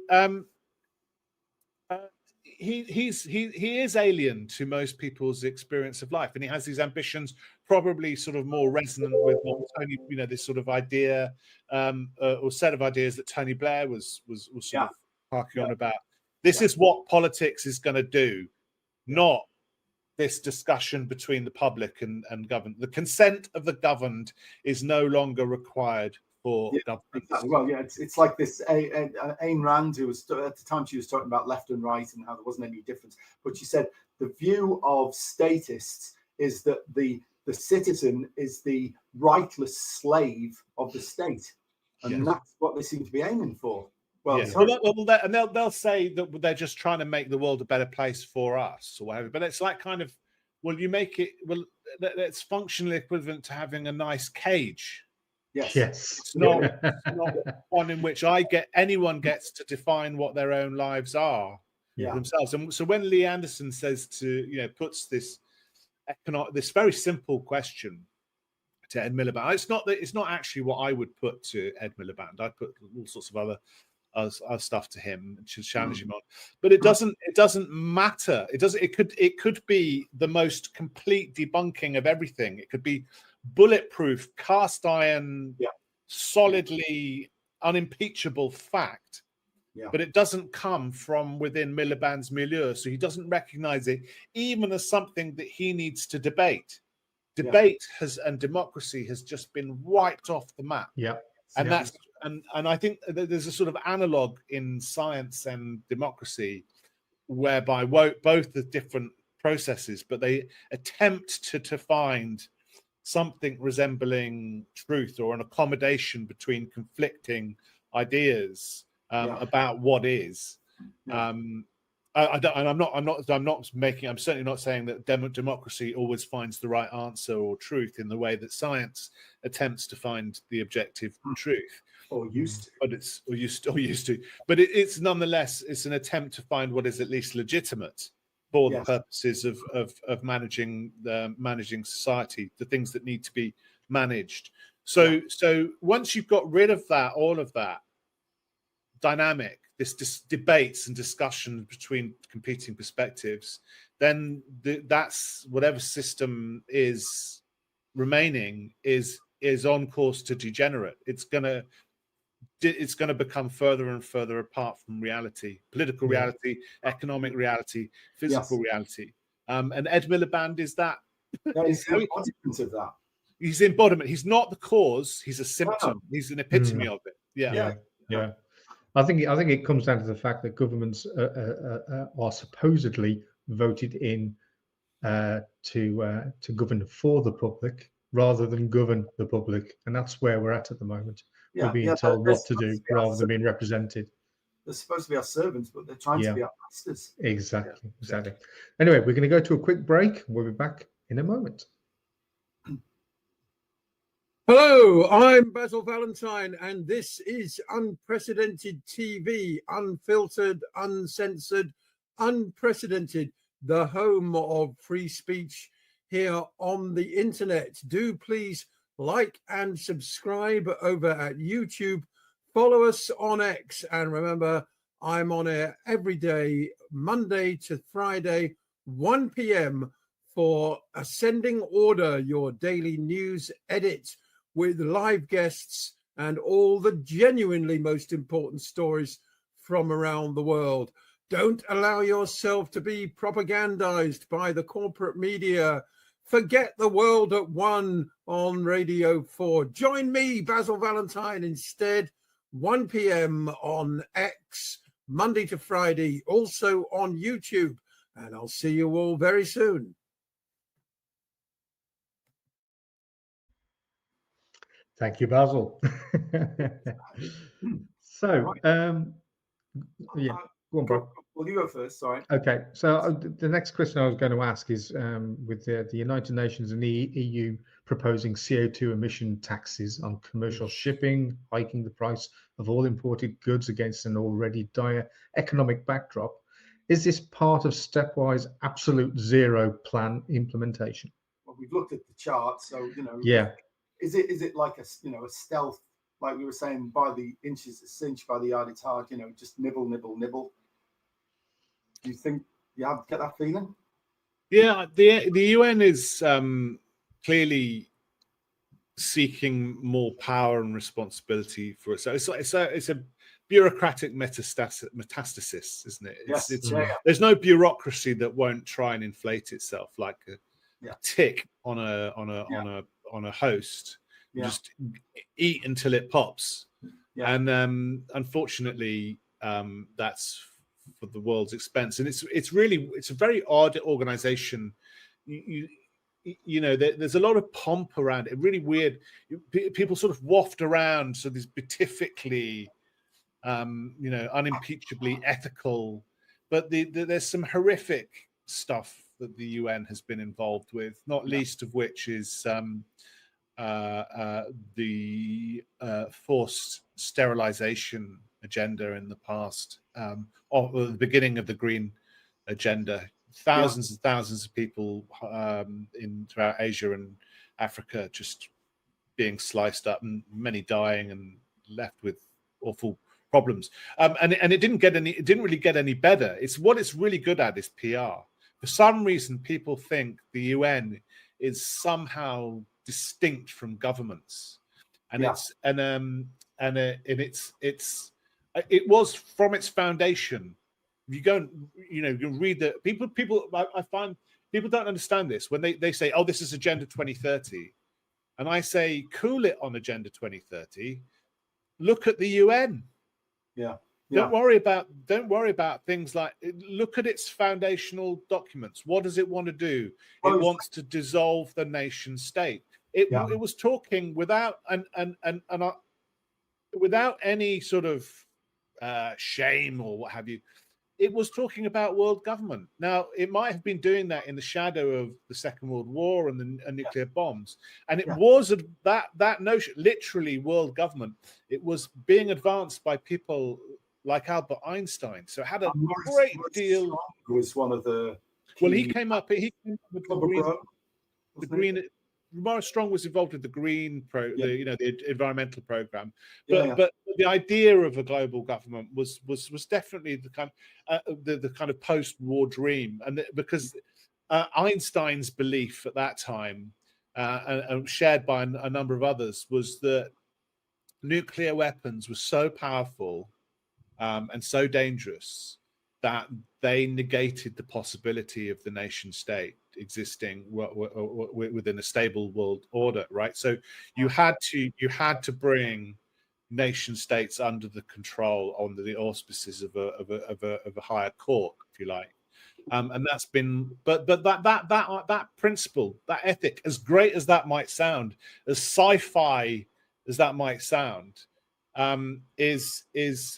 he is alien to most people's experience of life, and he has these ambitions, probably sort of more resonant with what Tony, this sort of idea or set of ideas that Tony Blair was sort of harking on about. This is what politics is going to do, not this discussion between the public and government. The consent of the governed is no longer required for government. Exactly. Well, it's like this Ayn Rand, who was at the time, she was talking about left and right and how there wasn't any difference. But she said the view of statists is that the citizen is the rightless slave of the state, and that's what they seem to be aiming for. Well, they'll say that they're just trying to make the world a better place for us or whatever. But it's like kind of, you make it, it's functionally equivalent to having a nice cage. Yes. It's not one in which anyone gets to define what their own lives are themselves. And so when Lee Anderson says puts this very simple question to Ed Miliband, it's not actually what I would put to Ed Miliband. I put all sorts of other stuff to him to challenge him on, but it doesn't matter. It could be the most complete debunking of everything. It could be bulletproof, cast iron, solidly unimpeachable fact, but it doesn't come from within Miliband's milieu, so he doesn't recognize it even as something that he needs to debate. Debate and democracy has just been wiped off the map. And that's and I think there's a sort of analog in science and democracy whereby both the different processes, but they attempt to find something resembling truth or an accommodation between conflicting ideas about what is. I'm certainly not saying that democracy always finds the right answer or truth in the way that science attempts to find the objective truth. Or used to. But it's nonetheless, it's an attempt to find what is at least legitimate for the purposes of managing society, the things that need to be managed. So once you've got rid of that, all of that dynamic, this debates and discussion between competing perspectives, then that's whatever system is remaining is on course to degenerate. It's going to become further and further apart from reality, political reality, economic reality, physical reality. And Ed Miliband is that. He's the embodiment of that. He's the embodiment. He's not the cause. He's a symptom. He's an epitome of it. Yeah. I think it comes down to the fact that governments are supposedly voted in to govern for the public rather than govern the public, and that's where we're at the moment. We're being told what to do rather than being represented. They're supposed to be our servants, but they're trying to be our masters. Exactly. Anyway, we're going to go to a quick break. We'll be back in a moment. Hello, I'm Basil Valentine, and this is Unprecedented TV, unfiltered, uncensored, unprecedented, the home of free speech here on the internet. Do please like and subscribe over at YouTube. Follow us on X, and remember, I'm on air every day, Monday to Friday, 1 p.m. for Ascending Order, your daily news edit, with live guests and all the genuinely most important stories from around the world. Don't allow yourself to be propagandized by the corporate media. Forget the world at one on Radio 4. Join me, Basil Valentine, instead, 1 p.m. on X, Monday to Friday, also on YouTube. And I'll see you all very soon. Thank you, Basil. So, go on, bro. Well, you go first. Sorry. Okay. So the next question I was going to ask is, with the United Nations and the EU proposing CO2 emission taxes on commercial shipping, hiking the price of all imported goods against an already dire economic backdrop, is this part of stepwise absolute zero plan implementation? Well, we've looked at the chart, so Is it like a stealth, like we were saying, by the inches, a cinch, by the yard it's hard, just nibble. Do you think Yeah, I get that feeling. Yeah, the UN is clearly seeking more power and responsibility for itself. It's a bureaucratic metastasis, isn't it? There's no bureaucracy that won't try and inflate itself like a tick on a host. Just eat until it pops. And unfortunately, that's for the world's expense. And it's a very odd organization. You know, there's a lot of pomp around it. Really weird. People sort of waft around. So there's beatifically, you know, unimpeachably ethical, but there's some horrific stuff that the UN has been involved with, not least of which is the forced sterilization agenda in the past, or the beginning of the green agenda. Thousands and thousands of people throughout Asia and Africa just being sliced up, and many dying and left with awful problems. And it didn't really get any better. It's really good at is PR. For some reason, people think the UN is somehow distinct from governments, and it was from its foundation. If you go and you read the people. I find people don't understand this when they say, "Oh, this is Agenda 2030," and I say, "Cool it on Agenda 2030. Look at the UN. Don't worry about things like, look at its foundational documents. What does it want to do? It wants to dissolve the nation state. It was talking without without any sort of shame or what have you. It was talking about world government. Now, it might have been doing that in the shadow of the Second World War and the nuclear bombs. And it was that notion, literally world government. It was being advanced by people like Albert Einstein. So it had a great deal. Was one of the he came up with the green. Morris Strong was involved with the green the environmental program, but the idea of a global government was definitely the kind of post-war dream, and because Einstein's belief at that time, and shared by a number of others, was that nuclear weapons were so powerful and so dangerous that they negated the possibility of the nation state existing within a stable world order, right? So you had to bring nation states under the control, under the auspices of a higher court, if you like, and that's been. But that principle, that ethic, as great as that might sound, as sci-fi as that might sound, is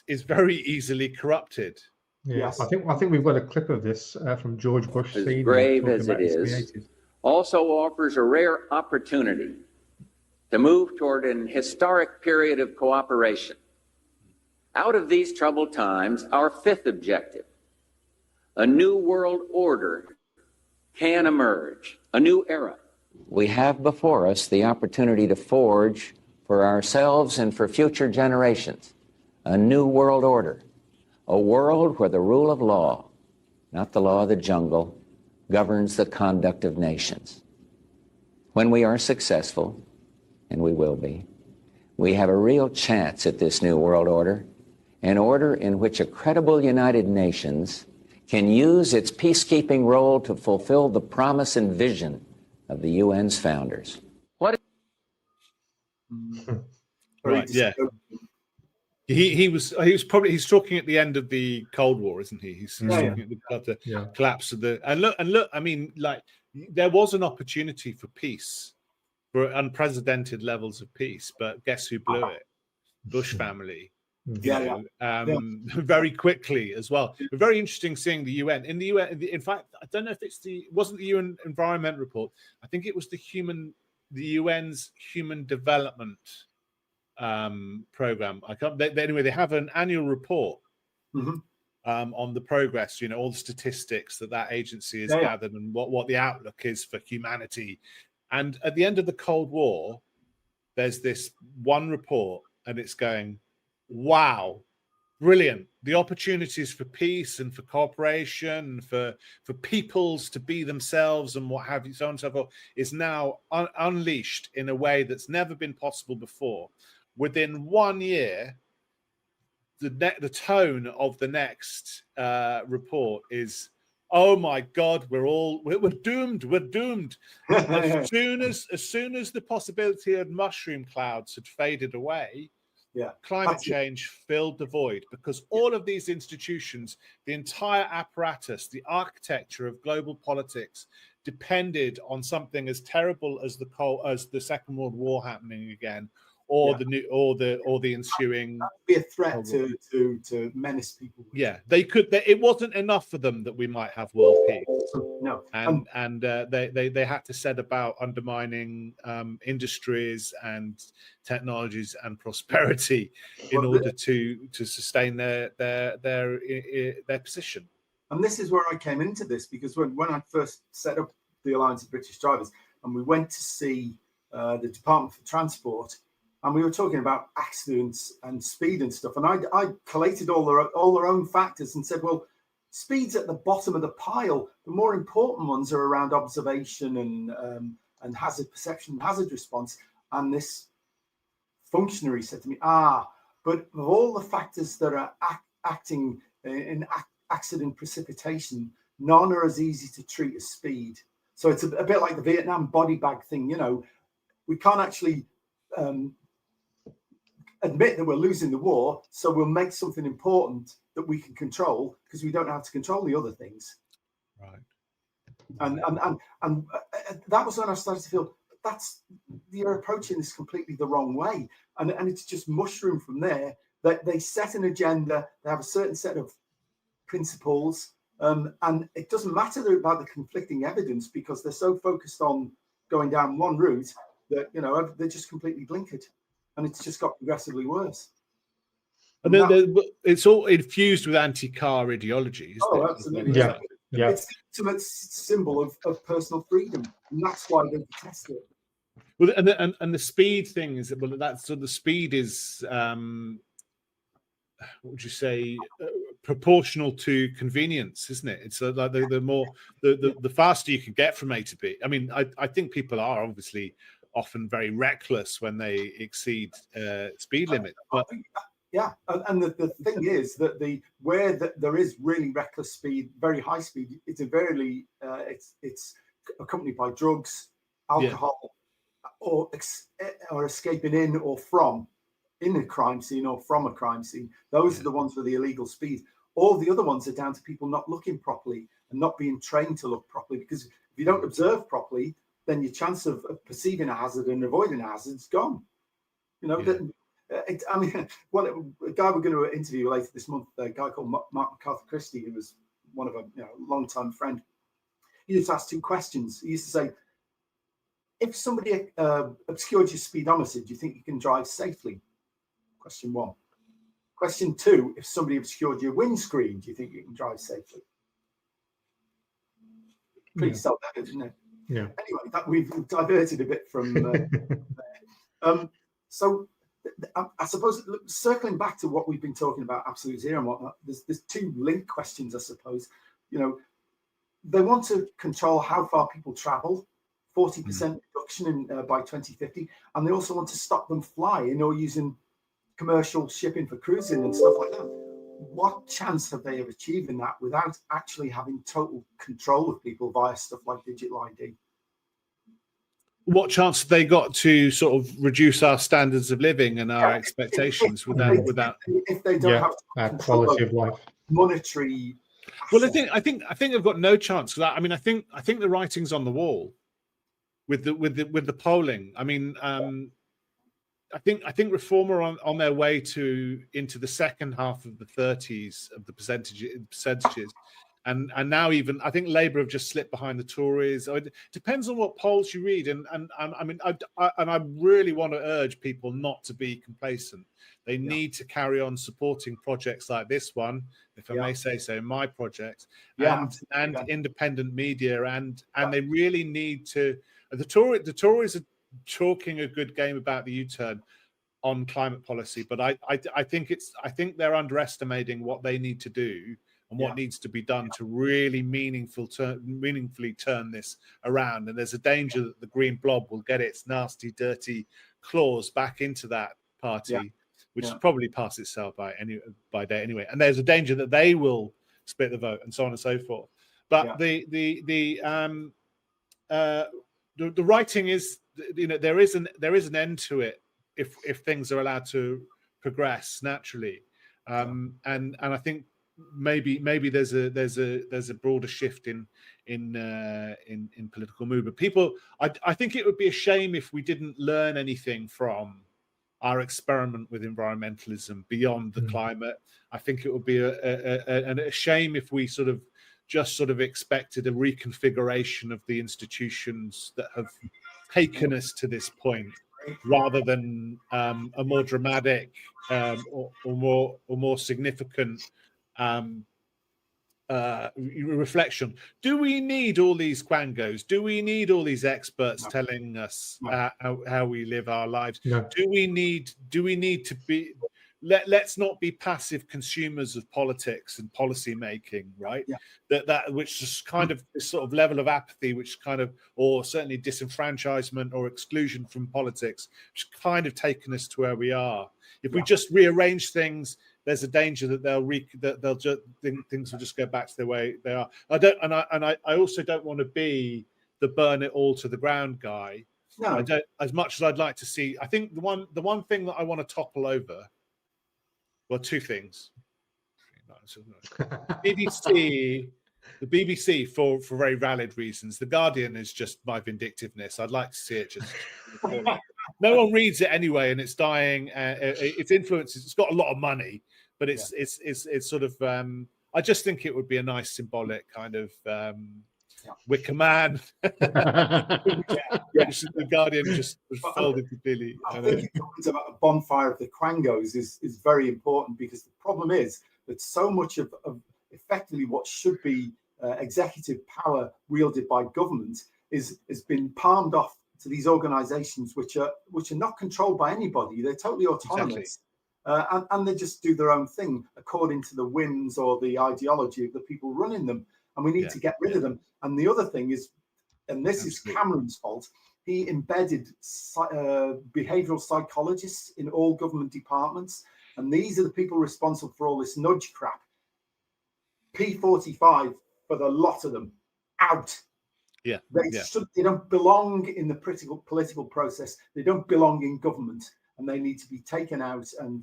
very easily corrupted. Yes, I think we've got a clip of this from George Bush Senior. As grave as it is, also offers a rare opportunity to move toward an historic period of cooperation. Out of these troubled times, our fifth objective, a new world order, can emerge, a new era. We have before us the opportunity to forge for ourselves and for future generations a new world order. A world where the rule of law, not the law of the jungle, governs the conduct of nations. When we are successful, and we will be, we have a real chance at this new world order, an order in which a credible United Nations can use its peacekeeping role to fulfill the promise and vision of the UN's founders. Right, yeah. He's talking at the end of the Cold War, isn't he? He's talking at the collapse of the and look. I mean, like, there was an opportunity for peace, for unprecedented levels of peace, but guess who blew it? Bush family. Very quickly as well. Very interesting seeing the UN. In the UN, in fact, I don't know if wasn't the UN Environment Report. I think it was the UN's Human Development program. Anyway, they have an annual report on the progress, all the statistics that agency has gathered and what the outlook is for humanity. And at the end of the Cold War, there's this one report, and it's going, wow, brilliant. The opportunities for peace and for cooperation, for peoples to be themselves and what have you, so on and so forth, is now unleashed in a way that's never been possible before. Within 1 year, the tone of the next report is, oh my God, we're doomed. We're doomed. As soon as the possibility of mushroom clouds had faded away, climate change filled the void, because all of these institutions, the entire apparatus, the architecture of global politics, depended on something as terrible as the Second World War happening again, or the ensuing. That would be a threat to menace people. Yeah, it wasn't enough for them that we might have world peace. No, and they had to set about undermining industries and technologies and prosperity in order to sustain their position. And this is where I came into this, because when I first set up the Alliance of British Drivers, and we went to see the Department for Transport, and we were talking about accidents and speed and stuff, and I collated all their own factors and said, well, speed's at the bottom of the pile. The more important ones are around observation and hazard perception, hazard response. And this functionary said to me, but of all the factors that are acting in accident precipitation, none are as easy to treat as speed. So it's a bit like the Vietnam body bag thing. We can't actually admit that we're losing the war, so we'll make something important that we can control, because we don't have to control the other things. Right. And that was when I started to feel you're approaching this completely the wrong way, and it's just mushroom from there. That they set an agenda, they have a certain set of principles, and it doesn't matter about the conflicting evidence, because they're so focused on going down one route that they're just completely blinkered, and it's just got progressively worse. And then it's all infused with anti-car ideology. Oh, absolutely. Yeah. It's the ultimate symbol of personal freedom, and that's why they detest it. Well, and the speed thing is, well, that's so the speed is what would you say, proportional to convenience, isn't it? It's like the faster you can get from A to B. I mean, I think people are obviously often very reckless when they exceed speed limit, but yeah, and the thing is that where there is really reckless speed, very high speed, it's invariably it's accompanied by drugs, alcohol, or escaping in or from in a crime scene or from a crime scene. Those are the ones with the illegal speed. All the other ones are down to people not looking properly and not being trained to look properly, because if you don't observe properly, then your chance of perceiving a hazard and avoiding a hazard is gone. A guy we're going to interview later this month, a guy called Mark McArthur Christie, who was one of a long-time friend. He used to ask two questions. He used to say, if somebody obscured your speedometer, do you think you can drive safely? Question one. Question two, if somebody obscured your windscreen, do you think you can drive safely? Pretty self-evident, isn't it? Yeah. Anyway, we've diverted a bit from there. So I suppose, circling back to what we've been talking about, absolute zero and whatnot, there's two linked questions, I suppose. They want to control how far people travel, 40% reduction by 2050, and they also want to stop them flying or using commercial shipping for cruising and stuff like that. What chance have they of achieving that without actually having total control of people via stuff like digital ID? What chance have they got to sort of reduce our standards of living and our expectations without if they don't have that quality of life, monetary? Well, I think they've got no chance for that. I mean, I think the writing's on the wall with the polling. I mean, I think Reform are on their way into the second half of the 30s of the percentages. And now even I think Labour have just slipped behind the Tories. It depends on what polls you read, and I mean I really want to urge people not to be complacent. They need to carry on supporting projects like this one, if I may say so, my project, and independent media, and they really need to. The Tories are talking a good game about the U-turn. on climate policy, but I think they're underestimating what they need to do and what needs to be done to really meaningfully turn this around. And there's a danger that the green blob will get its nasty, dirty claws back into that party, which has probably passed itself by day anyway. And there's a danger that they will split the vote and so on and so forth. But the writing is, there is an end to it if things are allowed to progress naturally. And I think maybe there's a broader shift in political movement. I think it would be a shame if we didn't learn anything from our experiment with environmentalism beyond the climate. I think it would be a shame if we sort of expected a reconfiguration of the institutions that have taken us to this point, rather than a more dramatic or more significant reflection. Do we need all these quangos? Do we need all these experts telling us how we live our lives? No. Do we need to be? Let's not be passive consumers of politics and policy making, right? That which is kind of this sort of level of apathy, which kind of, or certainly disenfranchisement or exclusion from politics, which kind of taken us to where we are. If we just rearrange things, there's a danger that things will just go back to the way they are. I also don't want to be the burn it all to the ground guy. No. I don't, as much as I'd like to see. I think the one thing that I want to topple over. Well, two things. The BBC for very valid reasons. The Guardian is just my vindictiveness. I'd like to see it just. No one reads it anyway, and it's dying. Its influence. It's got a lot of money, but it's sort of. I just think it would be a nice symbolic kind of Wicker Man. The Guardian just folded completely. I think your comment about the bonfire of the quangos is very important, because the problem is that so much of effectively what should be executive power wielded by government has been palmed off to these organisations which are not controlled by anybody. They're totally autonomous. Exactly. And they just do their own thing according to the whims or the ideology of the people running them. And we need to get rid of them. And the other thing is, and this is Cameron's fault, he embedded behavioural psychologists in all government departments. And these are the people responsible for all this nudge crap. P45, for the lot of them, out. Yeah. They don't belong in the political process. They don't belong in government. And they need to be taken out and,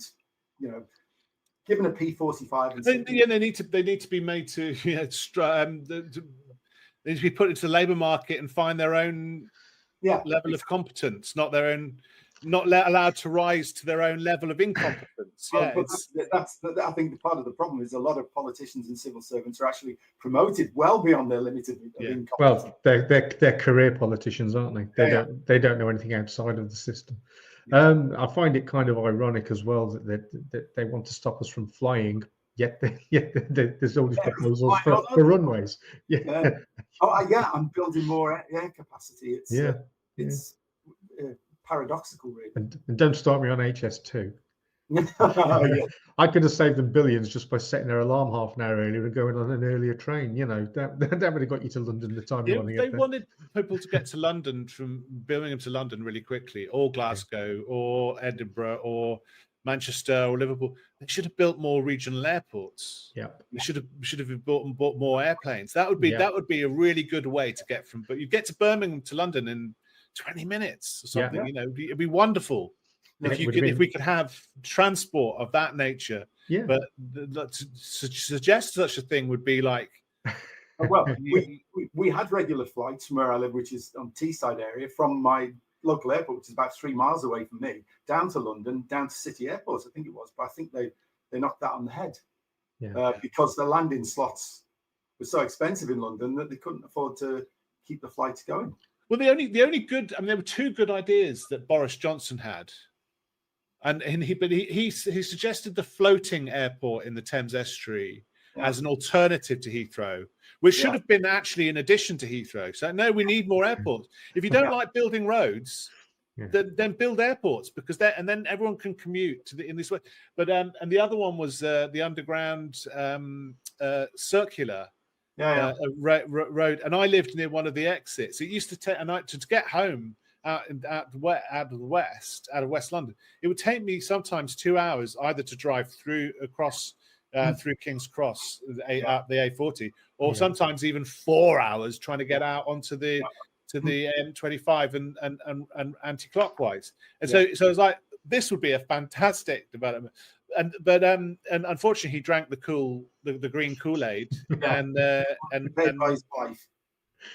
given a P45. And they need to be made to, they need to be put into the labour market and find their own level of competence, not allowed to rise to their own level of incompetence. That's I think part of the problem is a lot of politicians and civil servants are actually promoted well beyond their limit of incompetence. Well, they're career politicians, aren't they? They don't know anything outside of the system. I find it kind of ironic as well that they want to stop us from flying, yet there's all these proposals for runways. I'm building more air capacity. It's paradoxical, really. And don't start me on HS2. I could have saved them billions just by setting their alarm half an hour earlier and going on an earlier train. That would have got you to London the time you want to get there. They wanted people to get to London from Birmingham to London really quickly, or Glasgow, or Edinburgh, or Manchester, or Liverpool. They should have built more regional airports. Yeah, they should have bought more airplanes. That would be a really good way to get from. But you get to Birmingham to London in 20 minutes or something. It'd be wonderful. If we could have transport of that nature, but to suggest such a thing would be like. Well, we had regular flights from where I live, which is on Teesside area, from my local airport, which is about 3 miles away from me, down to London, down to City Airports, I think it was. But I think they knocked that on the head because the landing slots were so expensive in London that they couldn't afford to keep the flights going. Well, the only good, there were two good ideas that Boris Johnson had. And he suggested the floating airport in the Thames estuary as an alternative to Heathrow, which should have been actually in addition to Heathrow. So no, we need more airports. If you don't like building roads, then build airports, because and then everyone can commute to in this way. But and the other one was the underground circular road, and I lived near one of the exits. It used to take, and to get home out of West London, it would take me sometimes 2 hours either to drive across through King's Cross, out the A40, or sometimes even 4 hours trying to get out onto the M25 and anti-clockwise. And so it was like, this would be a fantastic development. But unfortunately, he drank the green Kool-Aid, and made by his wife.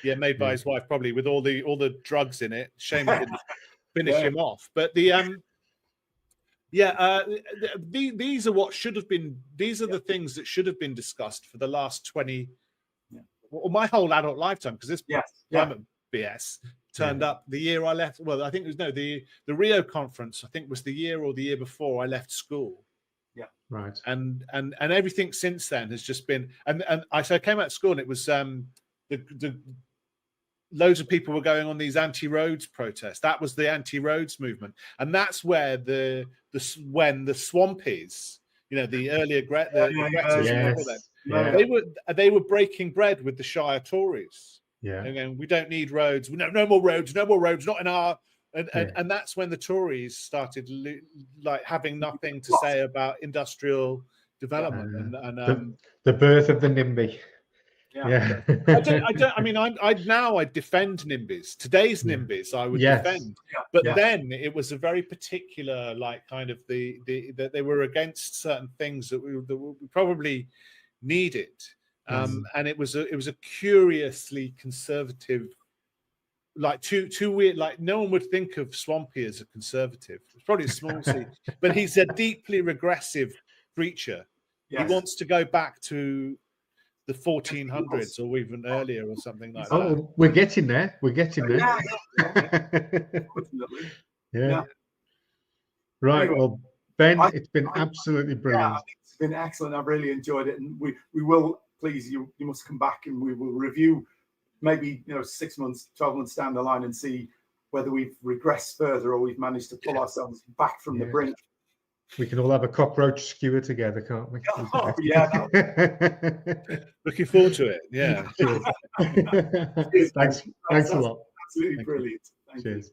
Yeah, made by his wife, probably, with all the drugs in it. Shame it didn't finish him off. But these are what should have been. These are the things that should have been discussed for the last 20, or my whole adult lifetime, because this climate BS turned up the year I left. Well, I think it was the Rio conference. I think was the year or the year before I left school. Yeah, right. And everything since then has just been. And I came out of school, and it was the loads of people were going on these anti-roads protests. That was the anti-roads movement, and that's where when the Swampies, the earlier they were breaking bread with the Shire Tories. Yeah, and we don't need roads. No more roads. No more roads. Not in our. And that's when the Tories started having nothing to say about industrial development and the birth of the NIMBY. Yeah. I mean, I defend NIMBYs. Today's NIMBYs I would defend, but then it was a very particular kind of that they were against certain things that we probably needed, and it was a curiously conservative, too weird. No one would think of Swampy as a conservative. It's probably a small C, but he's a deeply regressive creature. Yes. He wants to go back to the 1400s or even earlier or something like that. Oh, we're getting there. Yeah. Right. Anyway, well, Ben, it's been absolutely brilliant. Yeah, it's been excellent. I've really enjoyed it, and we will, please, you must come back and we will review maybe 6 months, 12 months down the line and see whether we've regressed further or we've managed to pull ourselves back from the brink. We can all have a cockroach skewer together, can't we? Oh, yeah. Looking forward to it. Yeah. Thanks a lot. Absolutely brilliant. Thank you.